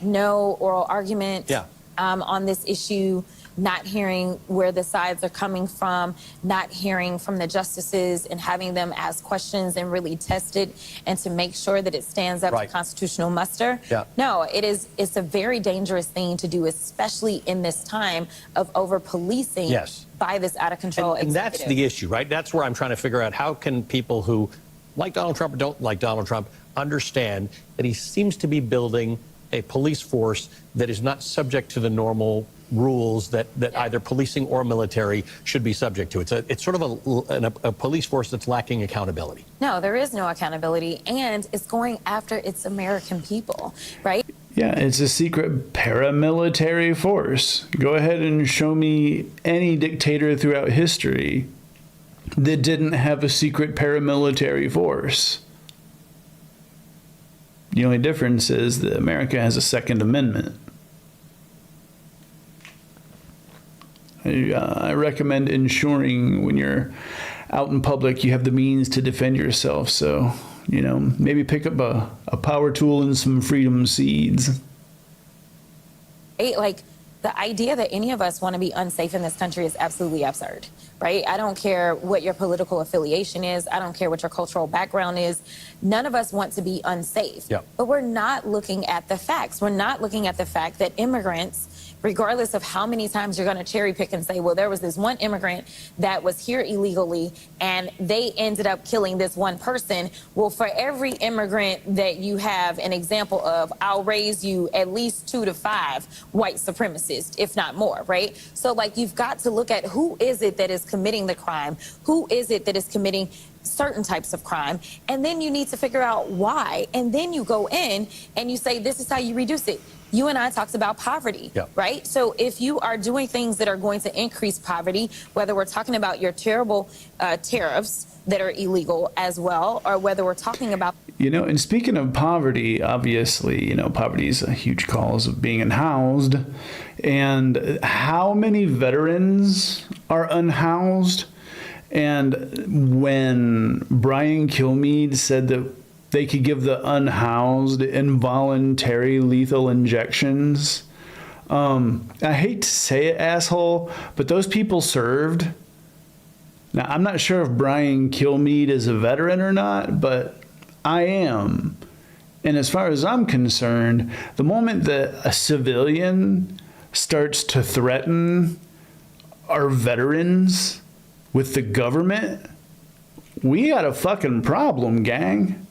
No oral argument on this issue, not hearing where the sides are coming from, not hearing from the justices and having them ask questions and really test it and to make sure that it stands up to constitutional muster. No, it's a very dangerous thing to do, especially in this time of over-policing by this out-of-control and that's the issue, right? That's where I'm trying to figure out, how can people who like Donald Trump or don't like Donald Trump understand that he seems to be building a police force that is not subject to the normal rules that either policing or military should be subject to. It's sort of a police force that's lacking accountability. No, there is no accountability, and it's going after its American people, right? Yeah, it's a secret paramilitary force. Go ahead and show me any dictator throughout history that didn't have a secret paramilitary force. The only difference is that America has a Second Amendment. I recommend ensuring when you're out in public you have the means to defend yourself. So You know, maybe pick up a power tool and some freedom seeds. Like, the idea that any of us want to be unsafe in this country is absolutely absurd, right? I don't care what your political affiliation is. I don't care what your cultural background is. None of us want to be unsafe. Yep. But we're not looking at the facts. We're not looking at the fact that immigrants, regardless of how many times you're going to cherry pick and say, well, there was this one immigrant that was here illegally and they ended up killing this one person. Well, for every immigrant that you have an example of, I'll raise you at least 2 to 5 white supremacists, if not more, right? So, like, you've got to look at who is it that is committing the crime? Who is it that is committing certain types of crime? And then you need to figure out why. And then you go in and you say, this is how you reduce it. You and I talked about poverty, right? So if you are doing things that are going to increase poverty, whether we're talking about your terrible tariffs that are illegal as well, or whether we're talking about... You know, and speaking of poverty, obviously, you know, poverty is a huge cause of being unhoused. And how many veterans are unhoused? And when Brian Kilmeade said that they could give the unhoused involuntary lethal injections. I hate to say it, asshole, but those people served. Now, I'm not sure if Brian Kilmeade is a veteran or not, but I am. And as far as I'm concerned, the moment that a civilian starts to threaten our veterans with the government, we got a fucking problem, gang.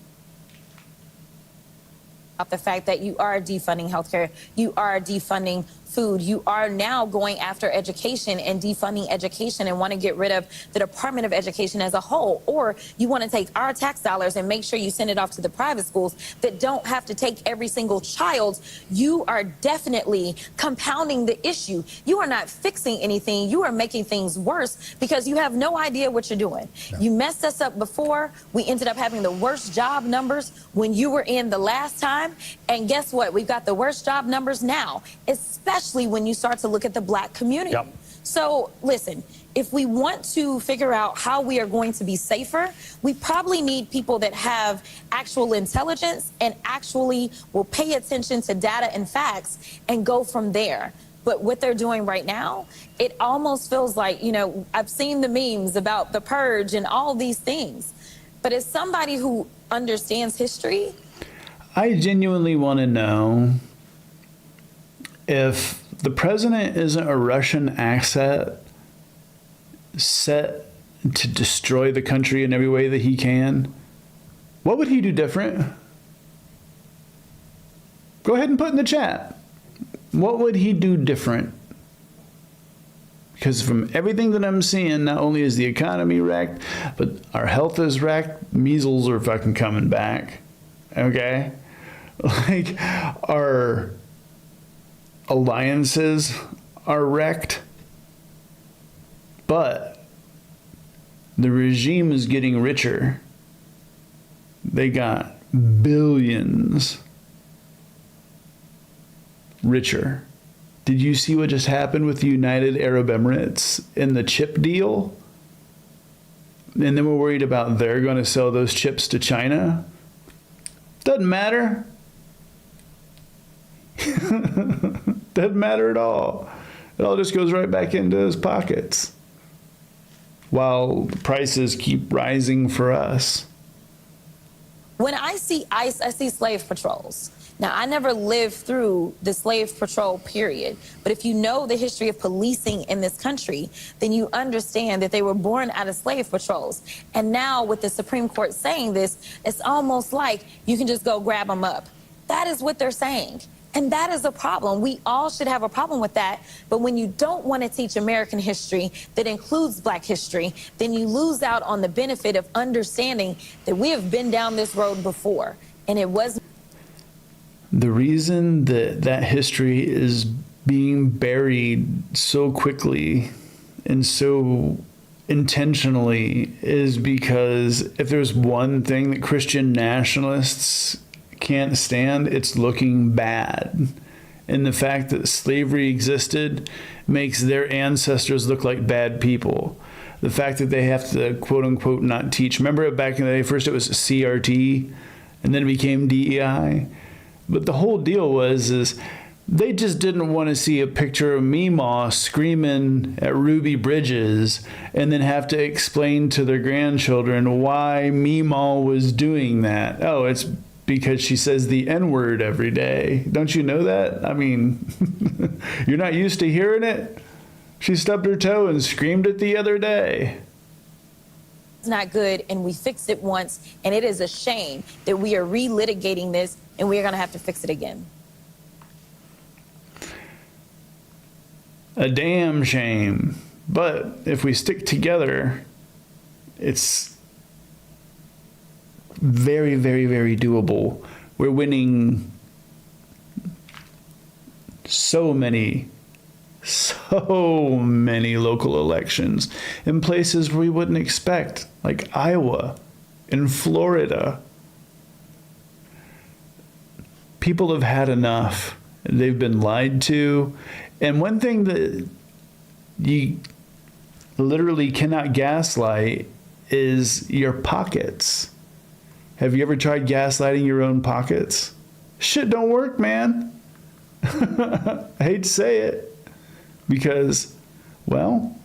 The fact that you are defunding healthcare, you are defunding food, you are now going after education and defunding education and want to get rid of the Department of Education as a whole, or you want to take our tax dollars and make sure you send it off to the private schools that don't have to take every single child. You are definitely compounding the issue. You are not fixing anything. You are making things worse because you have no idea what you're doing. No. You messed us up before. We ended up having the worst job numbers when you were in the last time. And guess what? We've got the worst job numbers now, especially when you start to look at the Black community. Yep. So listen, if we want to figure out how we are going to be safer, we probably need people that have actual intelligence and actually will pay attention to data and facts and go from there. But what they're doing right now, it almost feels like, you know, I've seen the memes about the purge and all these things. But as somebody who understands history, I genuinely want to know if the president isn't a Russian asset set to destroy the country in every way that he can, what would he do different? Go ahead and put in the chat. What would he do different? Because from everything that I'm seeing, not only is the economy wrecked, but our health is wrecked. Measles are fucking coming back. Okay? Like, our alliances are wrecked, but the regime is getting richer. They got billions richer. Did you see what just happened with the United Arab Emirates in the chip deal? And then we're worried about they're going to sell those chips to China. Doesn't matter. Doesn't matter at all. It all just goes right back into his pockets while the prices keep rising for us. When I see ICE, I see slave patrols. Now, I never lived through the slave patrol period, but if you know the history of policing in this country, then you understand that they were born out of slave patrols. And now with the Supreme Court saying this, it's almost like you can just go grab them up. That is what they're saying. And that is a problem. We all should have a problem with that. But when you don't want to teach American history that includes Black history, then you lose out on the benefit of understanding that we have been down this road before. And it wasn't. The reason that that history is being buried so quickly and so intentionally is because if there's one thing that Christian nationalists can't stand, it's looking bad. And the fact that slavery existed makes their ancestors look like bad people. The fact that they have to, quote unquote, not teach. Remember back in the day, first it was CRT, and then it became DEI. But the whole deal is they just didn't want to see a picture of Meemaw screaming at Ruby Bridges and then have to explain to their grandchildren why Meemaw was doing that. Oh, it's because she says the N-word every day. Don't you know that? I mean, you're not used to hearing it? She stubbed her toe and screamed it the other day. It's not good, and we fixed it once, and it is a shame that we are relitigating this, and we are going to have to fix it again. A damn shame. But if we stick together, it's very, very, very doable. We're winning so many local elections in places we wouldn't expect, like Iowa and Florida. People have had enough. They've been lied to. And one thing that you literally cannot gaslight is your pockets. Have you ever tried gaslighting your own pockets? Shit don't work, man. I hate to say it because, well,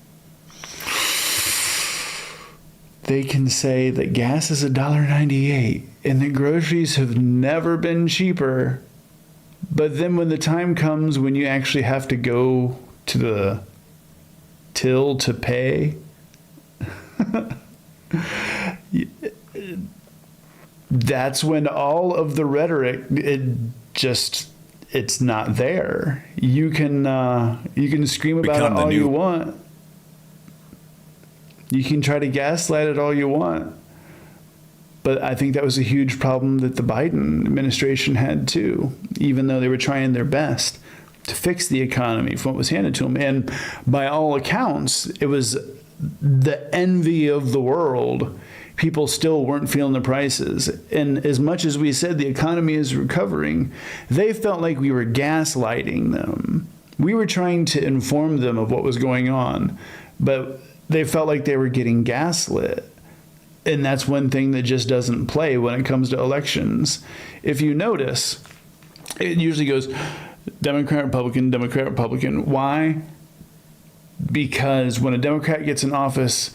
they can say that gas is $1.98 and that groceries have never been cheaper. But then when the time comes when you actually have to go to the till to pay, that's when all of the rhetoric, it's not there. You can scream about it all you want. You can try to gaslight it all you want. But I think that was a huge problem that the Biden administration had too, even though they were trying their best to fix the economy from what was handed to them. And by all accounts, it was the envy of the world. People still weren't feeling the prices. And as much as we said the economy is recovering, they felt like we were gaslighting them. We were trying to inform them of what was going on, but they felt like they were getting gaslit. And that's one thing that just doesn't play when it comes to elections. If you notice, it usually goes Democrat, Republican, Democrat, Republican. Why? Because when a Democrat gets in office,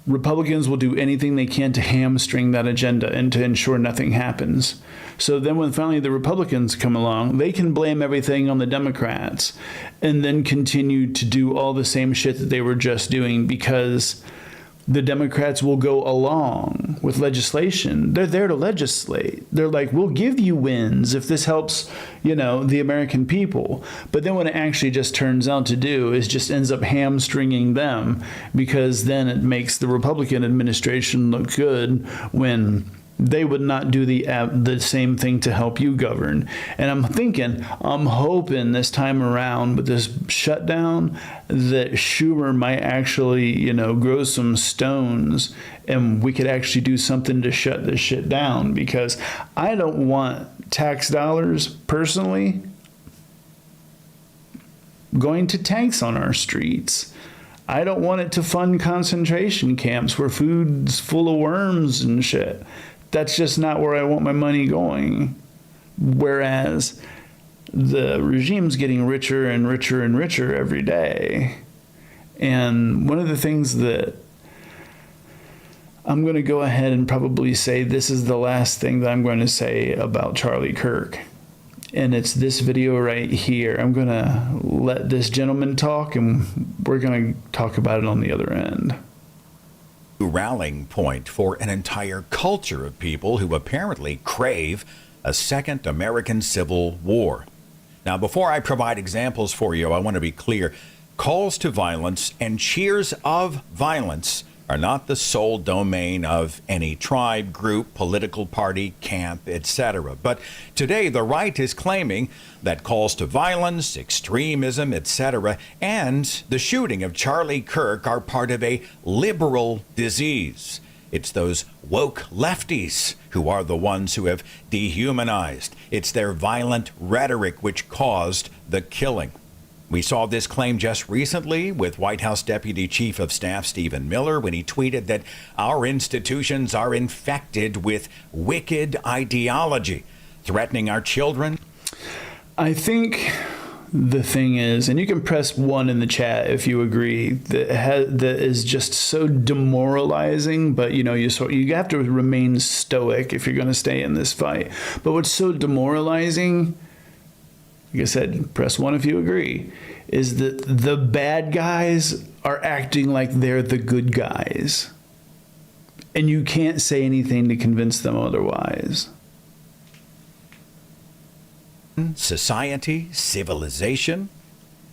Republicans will do anything they can to hamstring that agenda and to ensure nothing happens. So then when finally the Republicans come along, they can blame everything on the Democrats and then continue to do all the same shit that they were just doing because the Democrats will go along with legislation. They're there to legislate. They're like, we'll give you wins if this helps, the American people. But then what it actually just turns out to do is just ends up hamstringing them because then it makes the Republican administration look good when they would not do the same thing to help you govern. And I'm hoping this time around with this shutdown that Schumer might actually, grow some stones and we could actually do something to shut this shit down because I don't want tax dollars personally going to tanks on our streets. I don't want it to fund concentration camps where food's full of worms and shit. That's just not where I want my money going. Whereas the regime's getting richer and richer and richer every day. And one of the things that I'm going to go ahead and probably say this is the last thing that I'm going to say about Charlie Kirk. And it's this video right here. I'm going to let this gentleman talk and we're going to talk about it on the other end. Rallying point for an entire culture of people who apparently crave a second American Civil War. Now, before I provide examples for you, I want to be clear. Calls to violence and cheers of violence are not the sole domain of any tribe, group, political party, camp, etc. But today, the right is claiming that calls to violence, extremism, etc., and the shooting of Charlie Kirk are part of a liberal disease. It's those woke lefties who are the ones who have dehumanized. It's their violent rhetoric which caused the killing. We saw this claim just recently with White House Deputy Chief of Staff Stephen Miller when he tweeted that our institutions are infected with wicked ideology, threatening our children. I think the thing is, and you can press 1 in the chat if you agree, that is just so demoralizing, but you have to remain stoic if you're going to stay in this fight. But what's so demoralizing, like I said, press 1 if you agree, is that the bad guys are acting like they're the good guys. And you can't say anything to convince them otherwise. Society, civilization.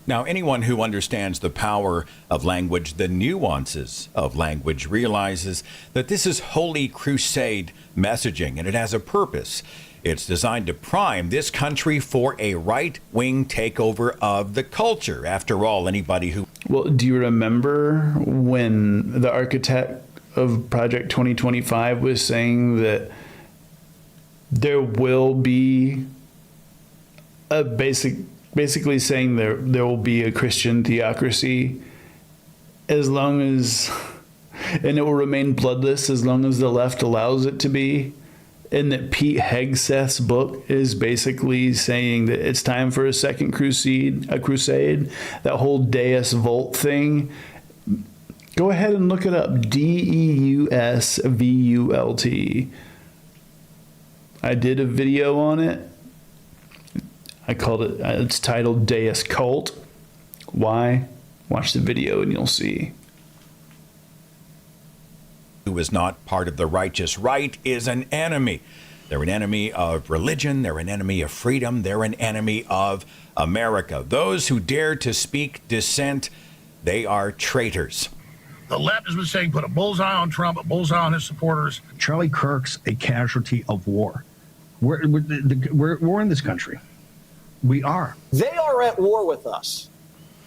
Now, anyone who understands the power of language, the nuances of language, realizes that this is holy crusade messaging, and it has a purpose. It's designed to prime this country for a right-wing takeover of the culture. After all, anybody who... Well, do you remember when the architect of Project 2025 was saying that there will be basically saying there will be a Christian theocracy as long as, and it will remain bloodless as long as the left allows it to be, and that Pete Hegseth's book is basically saying that it's time for a second crusade, that whole Deus Vult thing. Go ahead and look it up, DeusVult. I did a video on it. I called it, it's titled Deus Cult. Why? Watch the video and you'll see. Who is not part of the righteous right is an enemy. They're an enemy of religion. They're an enemy of freedom. They're an enemy of America. Those who dare to speak dissent, they are traitors. The left has been saying put a bullseye on Trump, a bullseye on his supporters. Charlie Kirk's a casualty of war. We're in this country. We are. They are at war with us.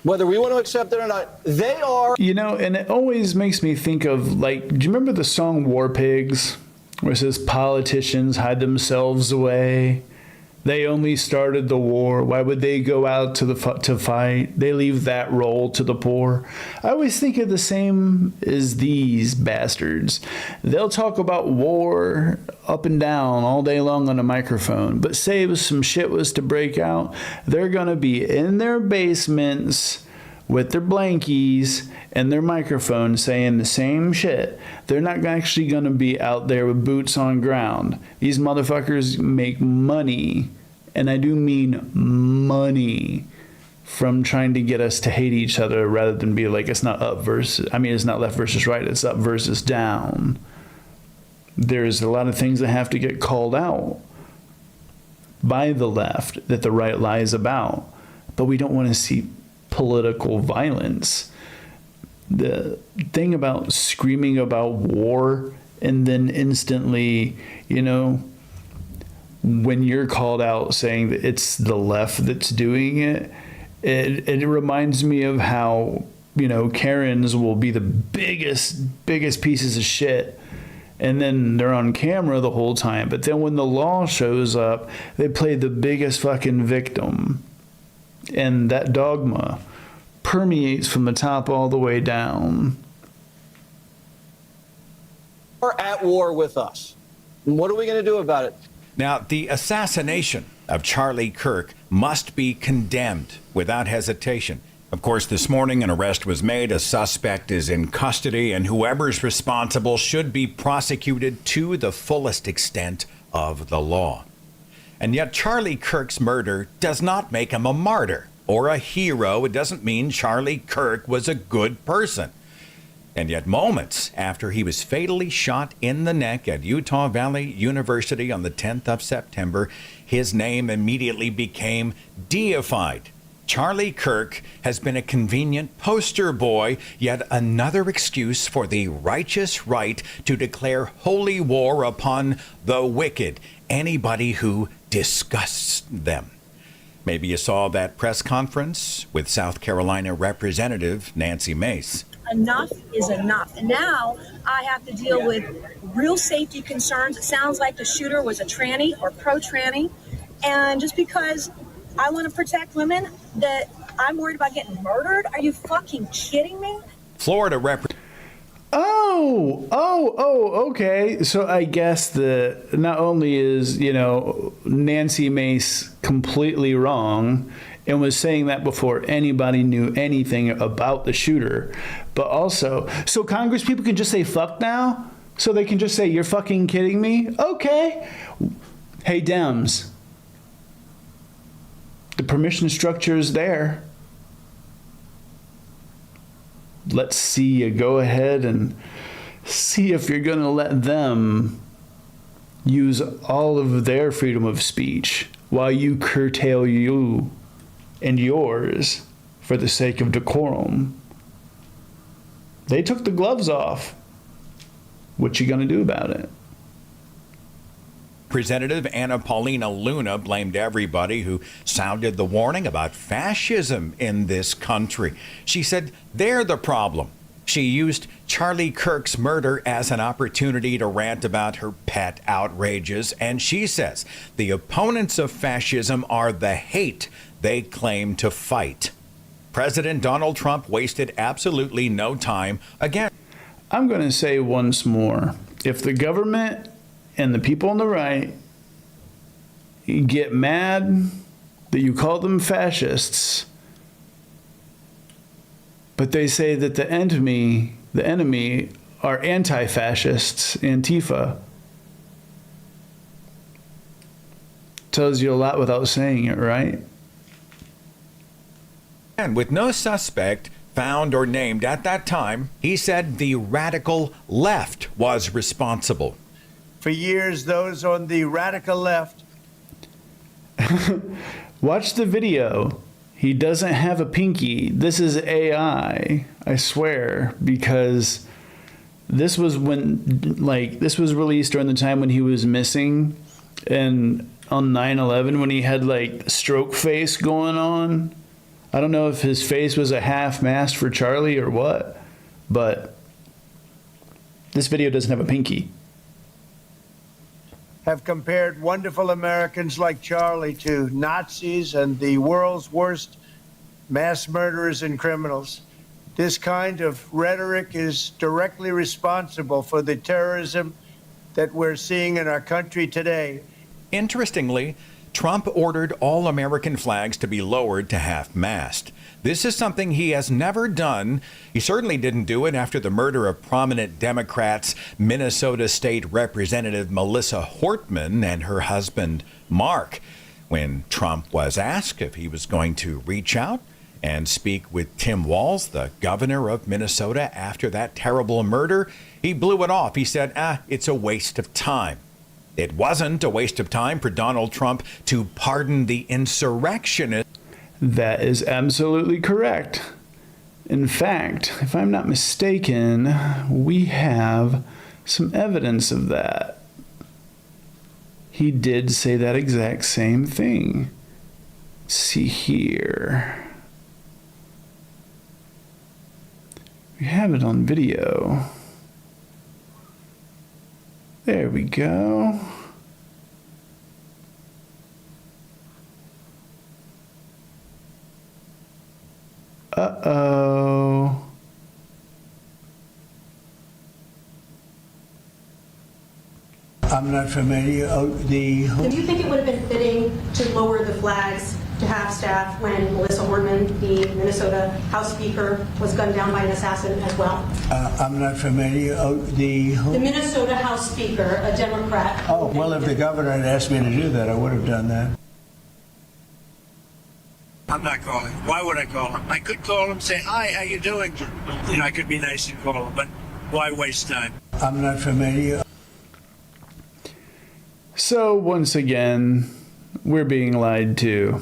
Whether we want to accept it or not, they are. You know, and it always makes me think of, like, do you remember the song War Pigs? Where it says politicians hide themselves away. They only started the war. Why would they go out to fight? They leave that role to the poor. I always think of the same as these bastards. They'll talk about war up and down all day long on a microphone, but say if some shit was to break out, they're going to be in their basements with their blankies and their microphone saying the same shit. They're not actually going to be out there with boots on ground. These motherfuckers make money, and I do mean money, from trying to get us to hate each other rather than be like, it's not it's not left versus right, it's up versus down. There's a lot of things that have to get called out by the left that the right lies about, but we don't want to see political violence. The thing about screaming about war and then instantly, when you're called out saying that it's the left that's doing it, it reminds me of how, Karens will be the biggest pieces of shit, and then they're on camera the whole time. But then when the law shows up, they play the biggest fucking victim. And that dogma permeates from the top all the way down. Are at war with us. And what are we going to do about it? Now, the assassination of Charlie Kirk must be condemned without hesitation. Of course, this morning an arrest was made, a suspect is in custody, and whoever's responsible should be prosecuted to the fullest extent of the law. And yet Charlie Kirk's murder does not make him a martyr or a hero. It doesn't mean Charlie Kirk was a good person. And yet moments after he was fatally shot in the neck at Utah Valley University on the 10th of September, his name immediately became deified. Charlie Kirk has been a convenient poster boy, yet another excuse for the righteous right to declare holy war upon the wicked, anybody who disgusts them. Maybe you saw that press conference with South Carolina Representative Nancy Mace. Enough is enough. And now I have to deal with real safety concerns. It sounds like the shooter was a tranny or pro-tranny. And just because I want to protect women, that I'm worried about getting murdered? Are you fucking kidding me? Florida Okay. So I guess not only is, Nancy Mace completely wrong and was saying that before anybody knew anything about the shooter, but also, so Congress people can just say fuck now? So they can just say, you're fucking kidding me? Okay. Hey, Dems. The permission structure is there. Let's see you go ahead and see if you're going to let them use all of their freedom of speech while you curtail you and yours for the sake of decorum. They took the gloves off. What you going to do about it? Representative Anna Paulina Luna blamed everybody who sounded the warning about fascism in this country. She said they're the problem. She used Charlie Kirk's murder as an opportunity to rant about her pet outrages, and she says the opponents of fascism are the hate they claim to fight. President Donald Trump wasted absolutely no time again. I'm going to say once more, if the government and the people on the right get mad that you call them fascists, but they say that the enemy are anti-fascists, Antifa, tells you a lot without saying it, right? And with no suspect found or named at that time, he said the radical left was responsible. For years, those on the radical left. Watch the video. He doesn't have a pinky. This is AI, I swear, because this was this was released during the time when he was missing, and on 9/11 when he had stroke face going on. I don't know if his face was a half mask for Charlie or what, but this video doesn't have a pinky. Have compared wonderful Americans like Charlie to Nazis and the world's worst mass murderers and criminals. This kind of rhetoric is directly responsible for the terrorism that we're seeing in our country today. Interestingly, Trump ordered all American flags to be lowered to half-mast. This is something he has never done. He certainly didn't do it after the murder of prominent Democrats, Minnesota State Representative Melissa Hortman and her husband, Mark. When Trump was asked if he was going to reach out and speak with Tim Walz, the governor of Minnesota, after that terrible murder, he blew it off. He said, it's a waste of time. It wasn't a waste of time for Donald Trump to pardon the insurrectionists. That is absolutely correct. In fact, if I'm not mistaken, we have some evidence of that. He did say that exact same thing. Let's see here. We have it on video. There we go. Uh-oh. I'm not familiar of the... Do you think it would have been fitting to lower the flags to half-staff when Melissa Hortman, the Minnesota House Speaker, was gunned down by an assassin as well? I'm not familiar of the... The Minnesota House Speaker, a Democrat. Oh, well, if the governor had asked me to do that, I would have done that. I'm not calling. Why would I call him? I could call him, say, hi, how you doing? I could be nice and call him, but why waste time? I'm not familiar. So, once again, we're being lied to.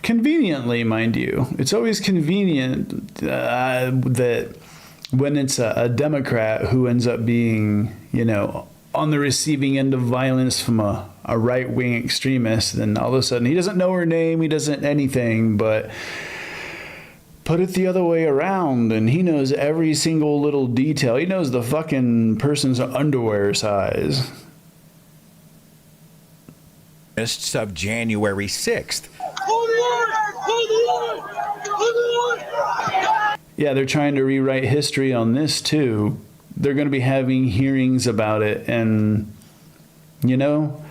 Conveniently, mind you. It's always convenient that when it's a Democrat who ends up being, on the receiving end of violence from a right-wing extremist, then all of a sudden he doesn't know her name, he doesn't anything, but put it the other way around and he knows every single little detail. He knows the fucking person's underwear size. Of January 6th. Yeah, they're trying to rewrite history on this too. They're going to be having hearings about it, and you know,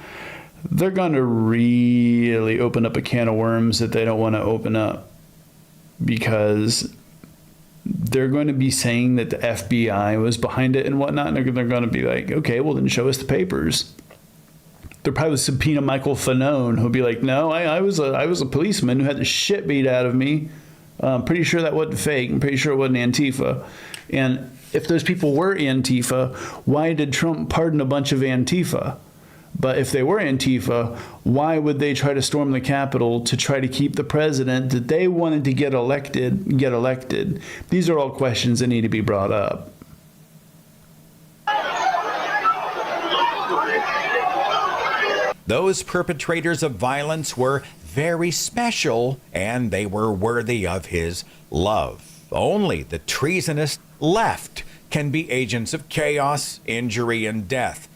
they're going to really open up a can of worms that they don't want to open up, because they're going to be saying that the FBI was behind it and whatnot, and they're going to be like, okay, well then show us the papers. They'll probably subpoena Michael Fanone, who'll be like, no, I was a policeman who had the shit beat out of me. I'm pretty sure that wasn't fake. I'm pretty sure it wasn't Antifa. And if those people were Antifa, why did Trump pardon a bunch of Antifa? But if they were Antifa, why would they try to storm the Capitol to try to keep the president that they wanted to get elected? These are all questions that need to be brought up. Those perpetrators of violence were very special, and they were worthy of his love. Only the treasonous left can be agents of chaos, injury, and death.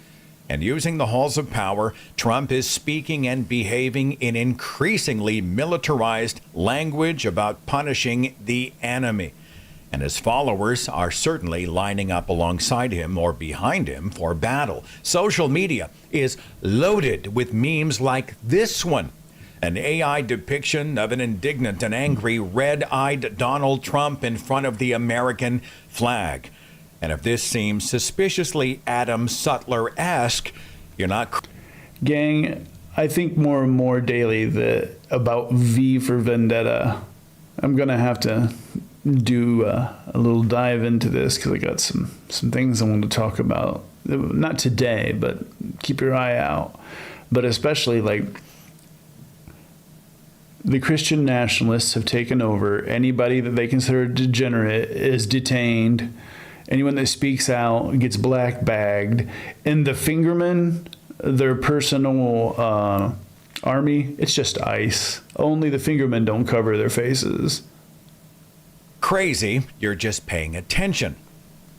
And using the halls of power, Trump is speaking and behaving in increasingly militarized language about punishing the enemy. And his followers are certainly lining up alongside him or behind him for battle. Social media is loaded with memes like this one, an AI depiction of an indignant and angry red-eyed Donald Trump in front of the American flag. And if this seems suspiciously Adam Sutler-esque, you're not... Gang, I think more and more daily that about V for Vendetta. I'm going to have to do a little dive into this, because I got some things I want to talk about. Not today, but keep your eye out. But especially, like, the Christian nationalists have taken over. Anybody that they consider degenerate is detained. Anyone that speaks out gets black bagged. And the fingermen, their personal army, it's just ICE. Only the fingermen don't cover their faces. Crazy, you're just paying attention.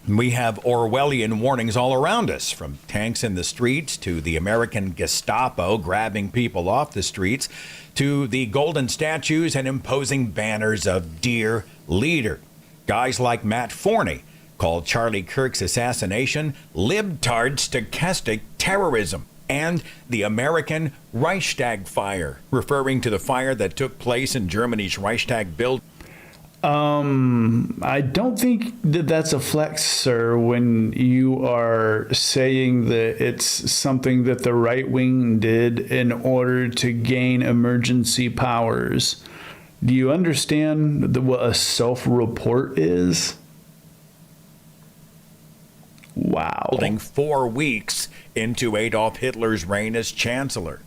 We have Orwellian warnings all around us, from tanks in the streets to the American Gestapo grabbing people off the streets to the golden statues and imposing banners of "Dear Leader." Guys like Matt Forney called Charlie Kirk's assassination libtard stochastic terrorism, and the American Reichstag fire, referring to the fire that took place in Germany's Reichstag building. I don't think that that's a flex, sir, when you are saying that it's something that the right wing did in order to gain emergency powers. Do you understand what a self-report is? Wow. 4 weeks into Adolf Hitler's reign as chancellor.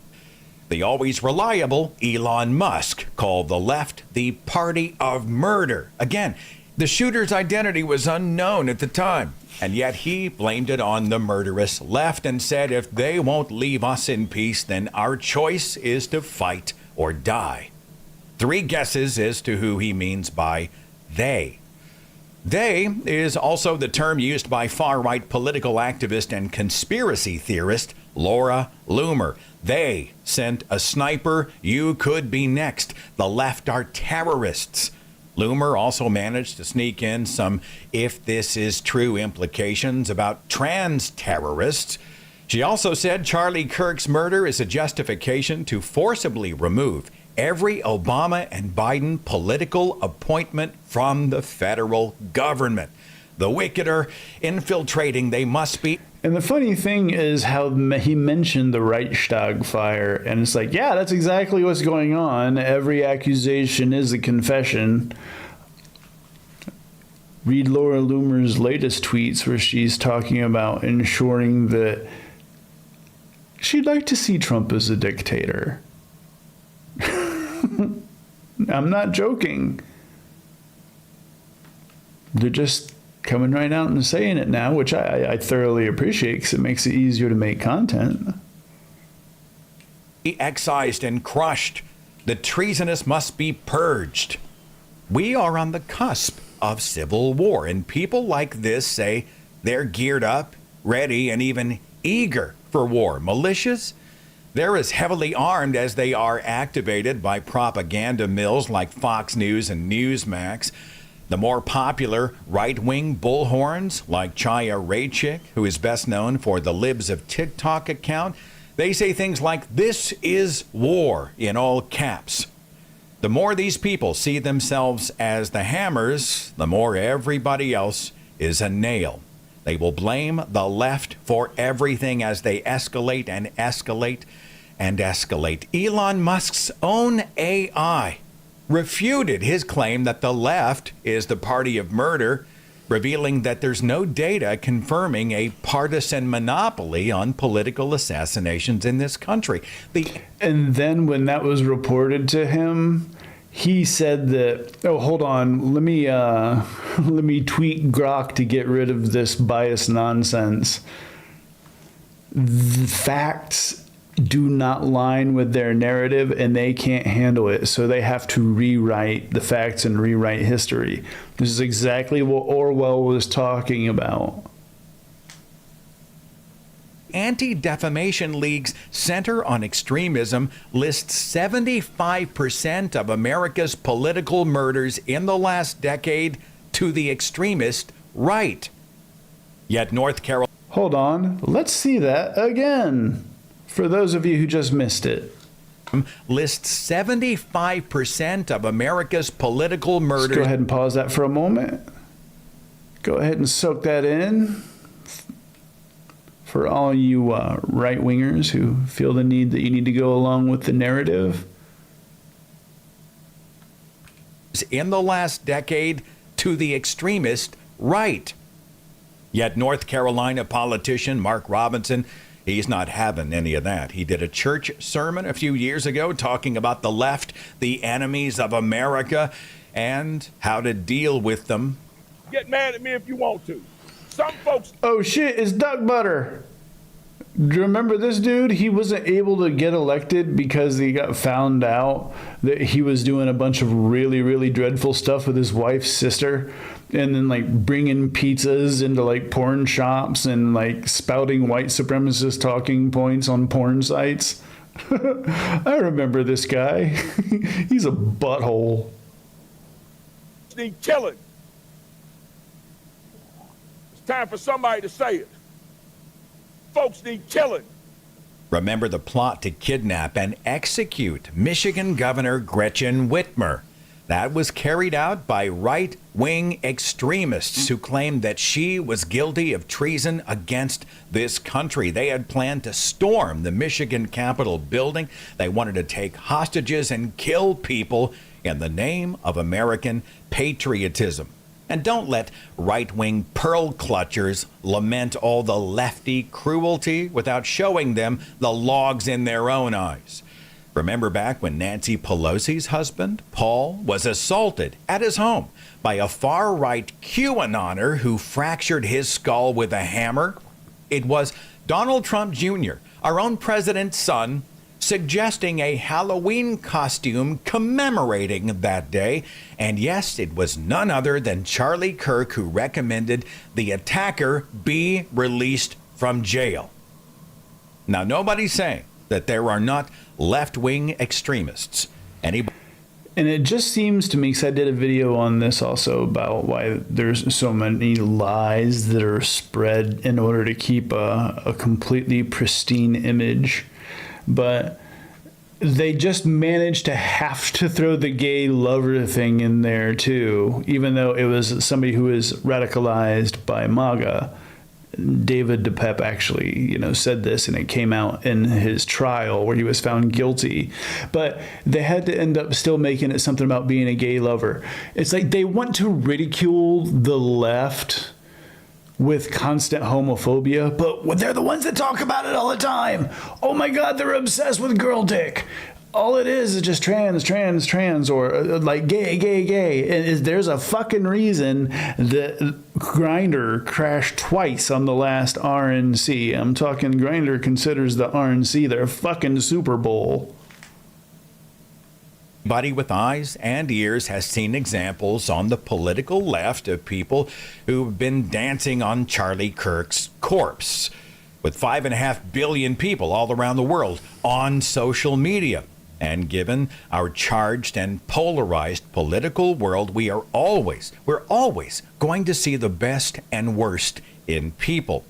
The always reliable Elon Musk called the left the party of murder. Again, the shooter's identity was unknown at the time, and yet he blamed it on the murderous left and said if they won't leave us in peace, then our choice is to fight or die. 3 guesses as to who he means by they. They is also the term used by far-right political activist and conspiracy theorist Laura Loomer. They sent a sniper. You could be next. The left are terrorists. Loomer also managed to sneak in some "if this is true" implications about trans terrorists. She also said Charlie Kirk's murder is a justification to forcibly remove every Obama and Biden political appointment from the federal government. The wicked are infiltrating. They must be. And the funny thing is how he mentioned the Reichstag fire, and it's like, yeah, that's exactly what's going on. Every accusation is a confession. Read Laura Loomer's latest tweets where she's talking about ensuring that she'd like to see Trump as a dictator. I'm not joking. They're just coming right out and saying it now, which I thoroughly appreciate because it makes it easier to make content. Excised and crushed. The treasonous must be purged. We are on the cusp of civil war, and people like this say they're geared up, ready, and even eager for war. Militias? They're as heavily armed as they are activated by propaganda mills like Fox News and Newsmax. The more popular right-wing bullhorns like Chaya Raychick, who is best known for the Libs of TikTok account, they say things like, "This is war," in all caps. The more these people see themselves as the hammers, the more everybody else is a nail. They will blame the left for everything as they escalate and escalate and escalate. Elon Musk's own AI refuted his claim that the left is the party of murder, revealing that there's no data confirming a partisan monopoly on political assassinations in this country. And then when that was reported to him, he said that, oh, hold on, let me tweak Grok to get rid of this bias nonsense. The facts do not line with their narrative, and they can't handle it, so they have to rewrite the facts and rewrite history. This is exactly what Orwell was talking about. Anti-Defamation League's Center on Extremism lists 75% of America's political murders in the last decade to the extremist right. Yet North Carolina... Hold on, let's see that again, for those of you who just missed it. Lists 75% of America's political murders... Let's go ahead and pause that for a moment. Go ahead and soak that in. For all you right-wingers who feel the need that you need to go along with the narrative. In the last decade to the extremist right. Yet North Carolina politician Mark Robinson, he's not having any of that. He did a church sermon a few years ago talking about the left, the enemies of America, and how to deal with them. Get mad at me if you want to. Some folks... Oh shit, it's duck butter. Do you remember this dude? He wasn't able to get elected because he got found out that he was doing a bunch of really, really dreadful stuff with his wife's sister. And then like bringing pizzas into like porn shops and like spouting white supremacist talking points on porn sites. I remember this guy. He's a butthole. Need killing. It's time for somebody to say it. Folks need killing. Remember the plot to kidnap and execute Michigan Governor Gretchen Whitmer. That was carried out by right-wing extremists who claimed that she was guilty of treason against this country. They had planned to storm the Michigan Capitol building. They wanted to take hostages and kill people in the name of American patriotism. And don't let right-wing pearl clutchers lament all the lefty cruelty without showing them the logs in their own eyes. Remember back when Nancy Pelosi's husband, Paul, was assaulted at his home by a far-right QAnoner who fractured his skull with a hammer? It was Donald Trump Jr., our own president's son, suggesting a Halloween costume commemorating that day. And yes, it was none other than Charlie Kirk who recommended the attacker be released from jail. Now, nobody's saying that there are not left-wing extremists. And it just seems to me, because I did a video on this also about why there's so many lies that are spread in order to keep a completely pristine image. But they just managed to have to throw the gay lover thing in there too, even though it was somebody who was radicalized by MAGA. David DePep actually, said this, and it came out in his trial where he was found guilty. But they had to end up still making it something about being a gay lover. It's like they want to ridicule the left with constant homophobia, but they're the ones that talk about it all the time. Oh my God, they're obsessed with girl dick. All it is just trans, or like gay. And there's a fucking reason that Grindr crashed twice on the last RNC. I'm talking Grindr considers the RNC their fucking Super Bowl. Anybody with eyes and ears has seen examples on the political left of people who've been dancing on Charlie Kirk's corpse. with 5.5 billion people all around the world on social media. And given our charged and polarized political world, we're always going to see the best and worst in people.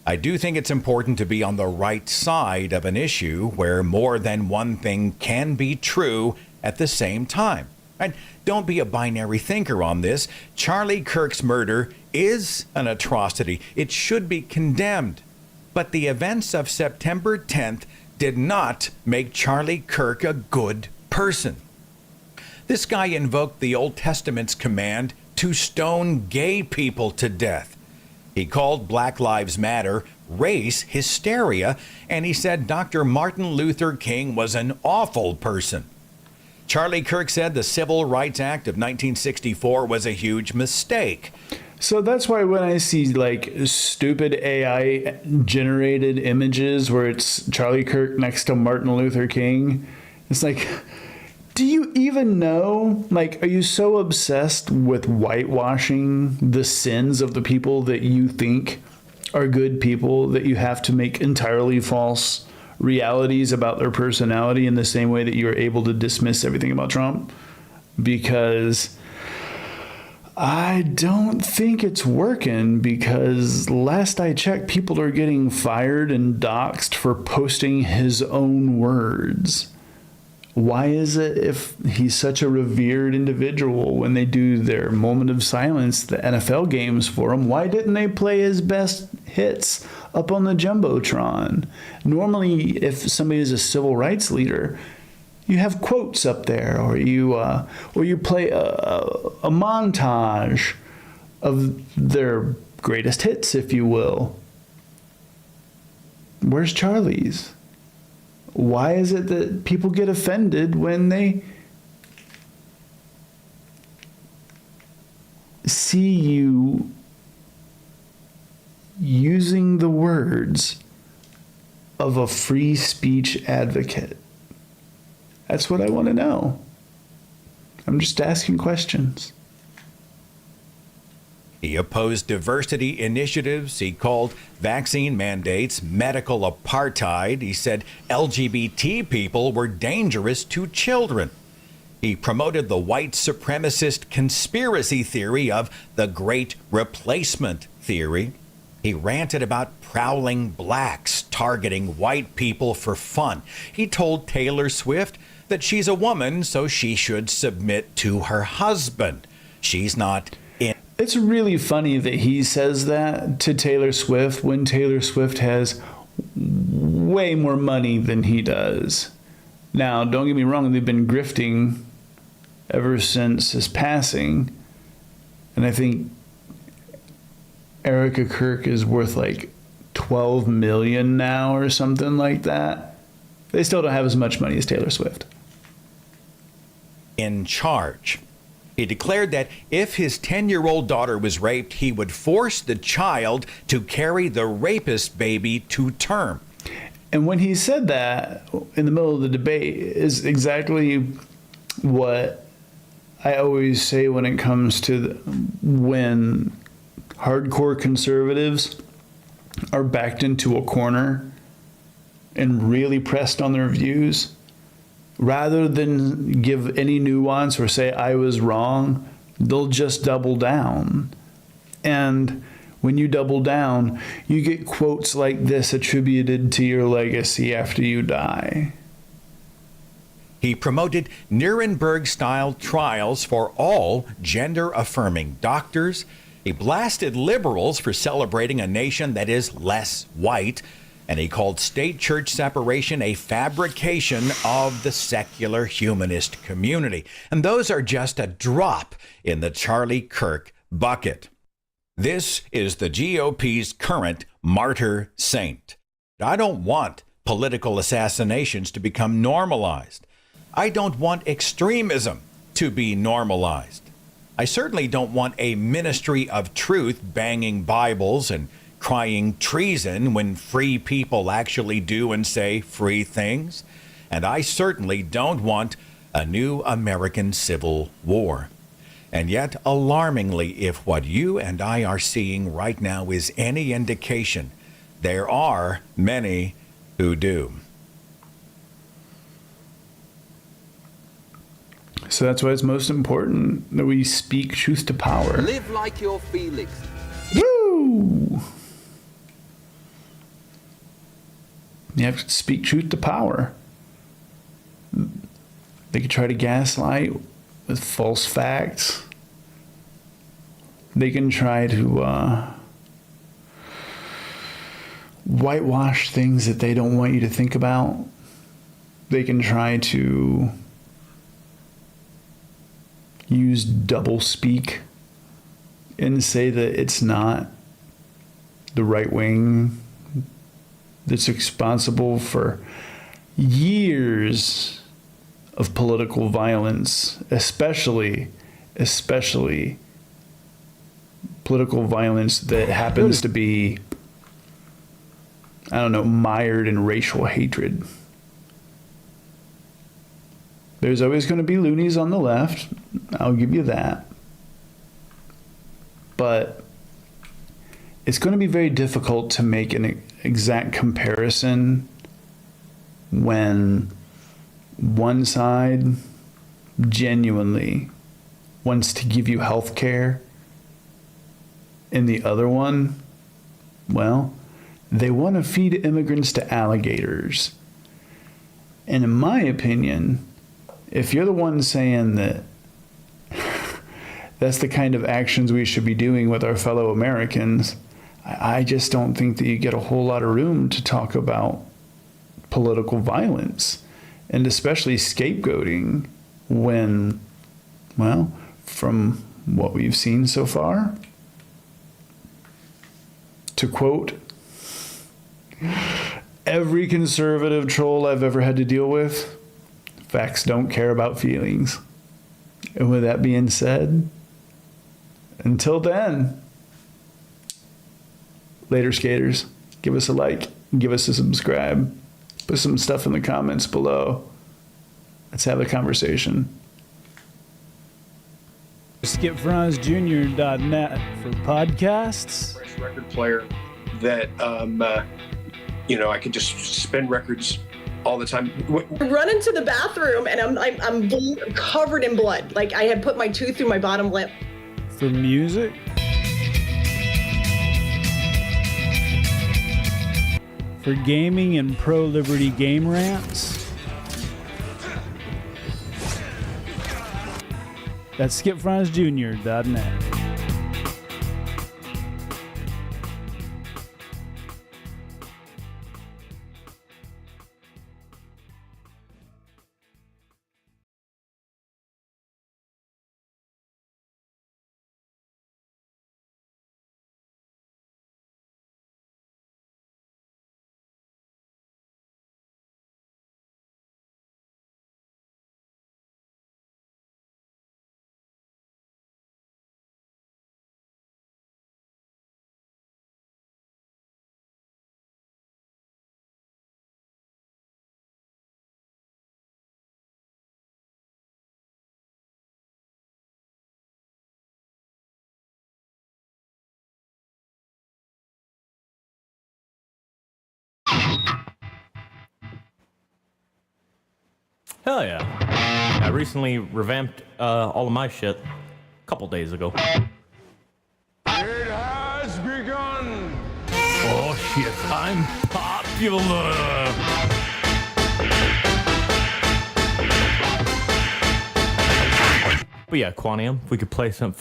I do think it's important to be on the right side of an issue where more than one thing can be true at the same time. And don't be a binary thinker on this. Charlie Kirk's murder is an atrocity. It should be condemned. But the events of September 10th did not make Charlie Kirk a good person. This guy invoked the Old Testament's command to stone gay people to death. He called Black Lives Matter race hysteria, and he said Dr. Martin Luther King was an awful person. Charlie Kirk said the Civil Rights Act of 1964 was a huge mistake. So that's why when I see like stupid AI generated images where it's Charlie Kirk next to Martin Luther King, it's like, do you even know? Like, are you so obsessed with whitewashing the sins of the people that you think are good people that you have to make entirely false realities about their personality in the same way that you are able to dismiss everything about Trump? Because I don't think it's working, because last I checked, people are getting fired and doxxed for posting his own words. Why is it, if he's such a revered individual, when they do their moment of silence, the NFL games for him, why didn't they play his best hits up on the Jumbotron? Normally, if somebody is a civil rights leader, you have quotes up there, or you play a montage of their greatest hits, if you will. Where's Charlie's? Why is it that people get offended when they see you using the words of a free speech advocate? That's what I want to know. I'm just asking questions. He opposed diversity initiatives. He called vaccine mandates medical apartheid. He said LGBT people were dangerous to children. He promoted the white supremacist conspiracy theory of the Great Replacement theory. He ranted about prowling blacks targeting white people for fun. He told Taylor Swift that she's a woman, so she should submit to her husband. She's not in. It's really funny that he says that to Taylor Swift when Taylor Swift has way more money than he does. Now, don't get me wrong, they've been grifting ever since his passing. And I think Erica Kirk is worth like $12 million now or something like that. They still don't have as much money as Taylor Swift. In charge. He declared that if his 10-year-old daughter was raped, he would force the child to carry the rapist baby to term. And when he said that in the middle of the debate is exactly what I always say when it comes to when hardcore conservatives are backed into a corner and really pressed on their views. Rather than give any nuance or say I was wrong, they'll just double down. And when you double down, you get quotes like this attributed to your legacy after you die. He promoted Nuremberg-style trials for all gender-affirming doctors. He blasted liberals for celebrating a nation that is less white. And he called state-church separation a fabrication of the secular humanist community. And those are just a drop in the Charlie Kirk bucket. This is the GOP's current martyr saint. I don't want political assassinations to become normalized. I don't want extremism to be normalized. I certainly don't want a ministry of truth banging Bibles and crying treason when free people actually do and say free things. And I certainly don't want a new American Civil War. And yet, alarmingly, if what you and I are seeing right now is any indication, there are many who do. So that's why it's most important that we speak truth to power. Live like you're Felix. Woo! You have to speak truth to power. They could try to gaslight with false facts. They can try to whitewash things that they don't want you to think about. They can try to use double speak and say that it's not the right wing that's responsible for years of political violence, especially political violence that happens to be, I don't know, mired in racial hatred. There's always going to be loonies on the left. I'll give you that. But it's going to be very difficult to make an exact comparison when one side genuinely wants to give you health care and the other one, well, they want to feed immigrants to alligators. And in my opinion, if you're the one saying that that's the kind of actions we should be doing with our fellow Americans, I just don't think that you get a whole lot of room to talk about political violence, and especially scapegoating when, well, from what we've seen so far, to quote every conservative troll I've ever had to deal with, facts don't care about feelings. And with that being said, until then, later skaters, give us a like, give us a subscribe, put some stuff in the comments below. Let's have a conversation. SkipFranzJr.net for podcasts. Fresh record player that, I could just spin records all the time. I run into the bathroom and I'm covered in blood. Like I had put my tooth through my bottom lip. For music. For gaming and pro-liberty game rants. That's SkipFranzJr.net. Hell yeah. I recently revamped all of my shit a couple days ago. It has begun. Oh shit, I'm popular. But yeah, Quanium, if we could play some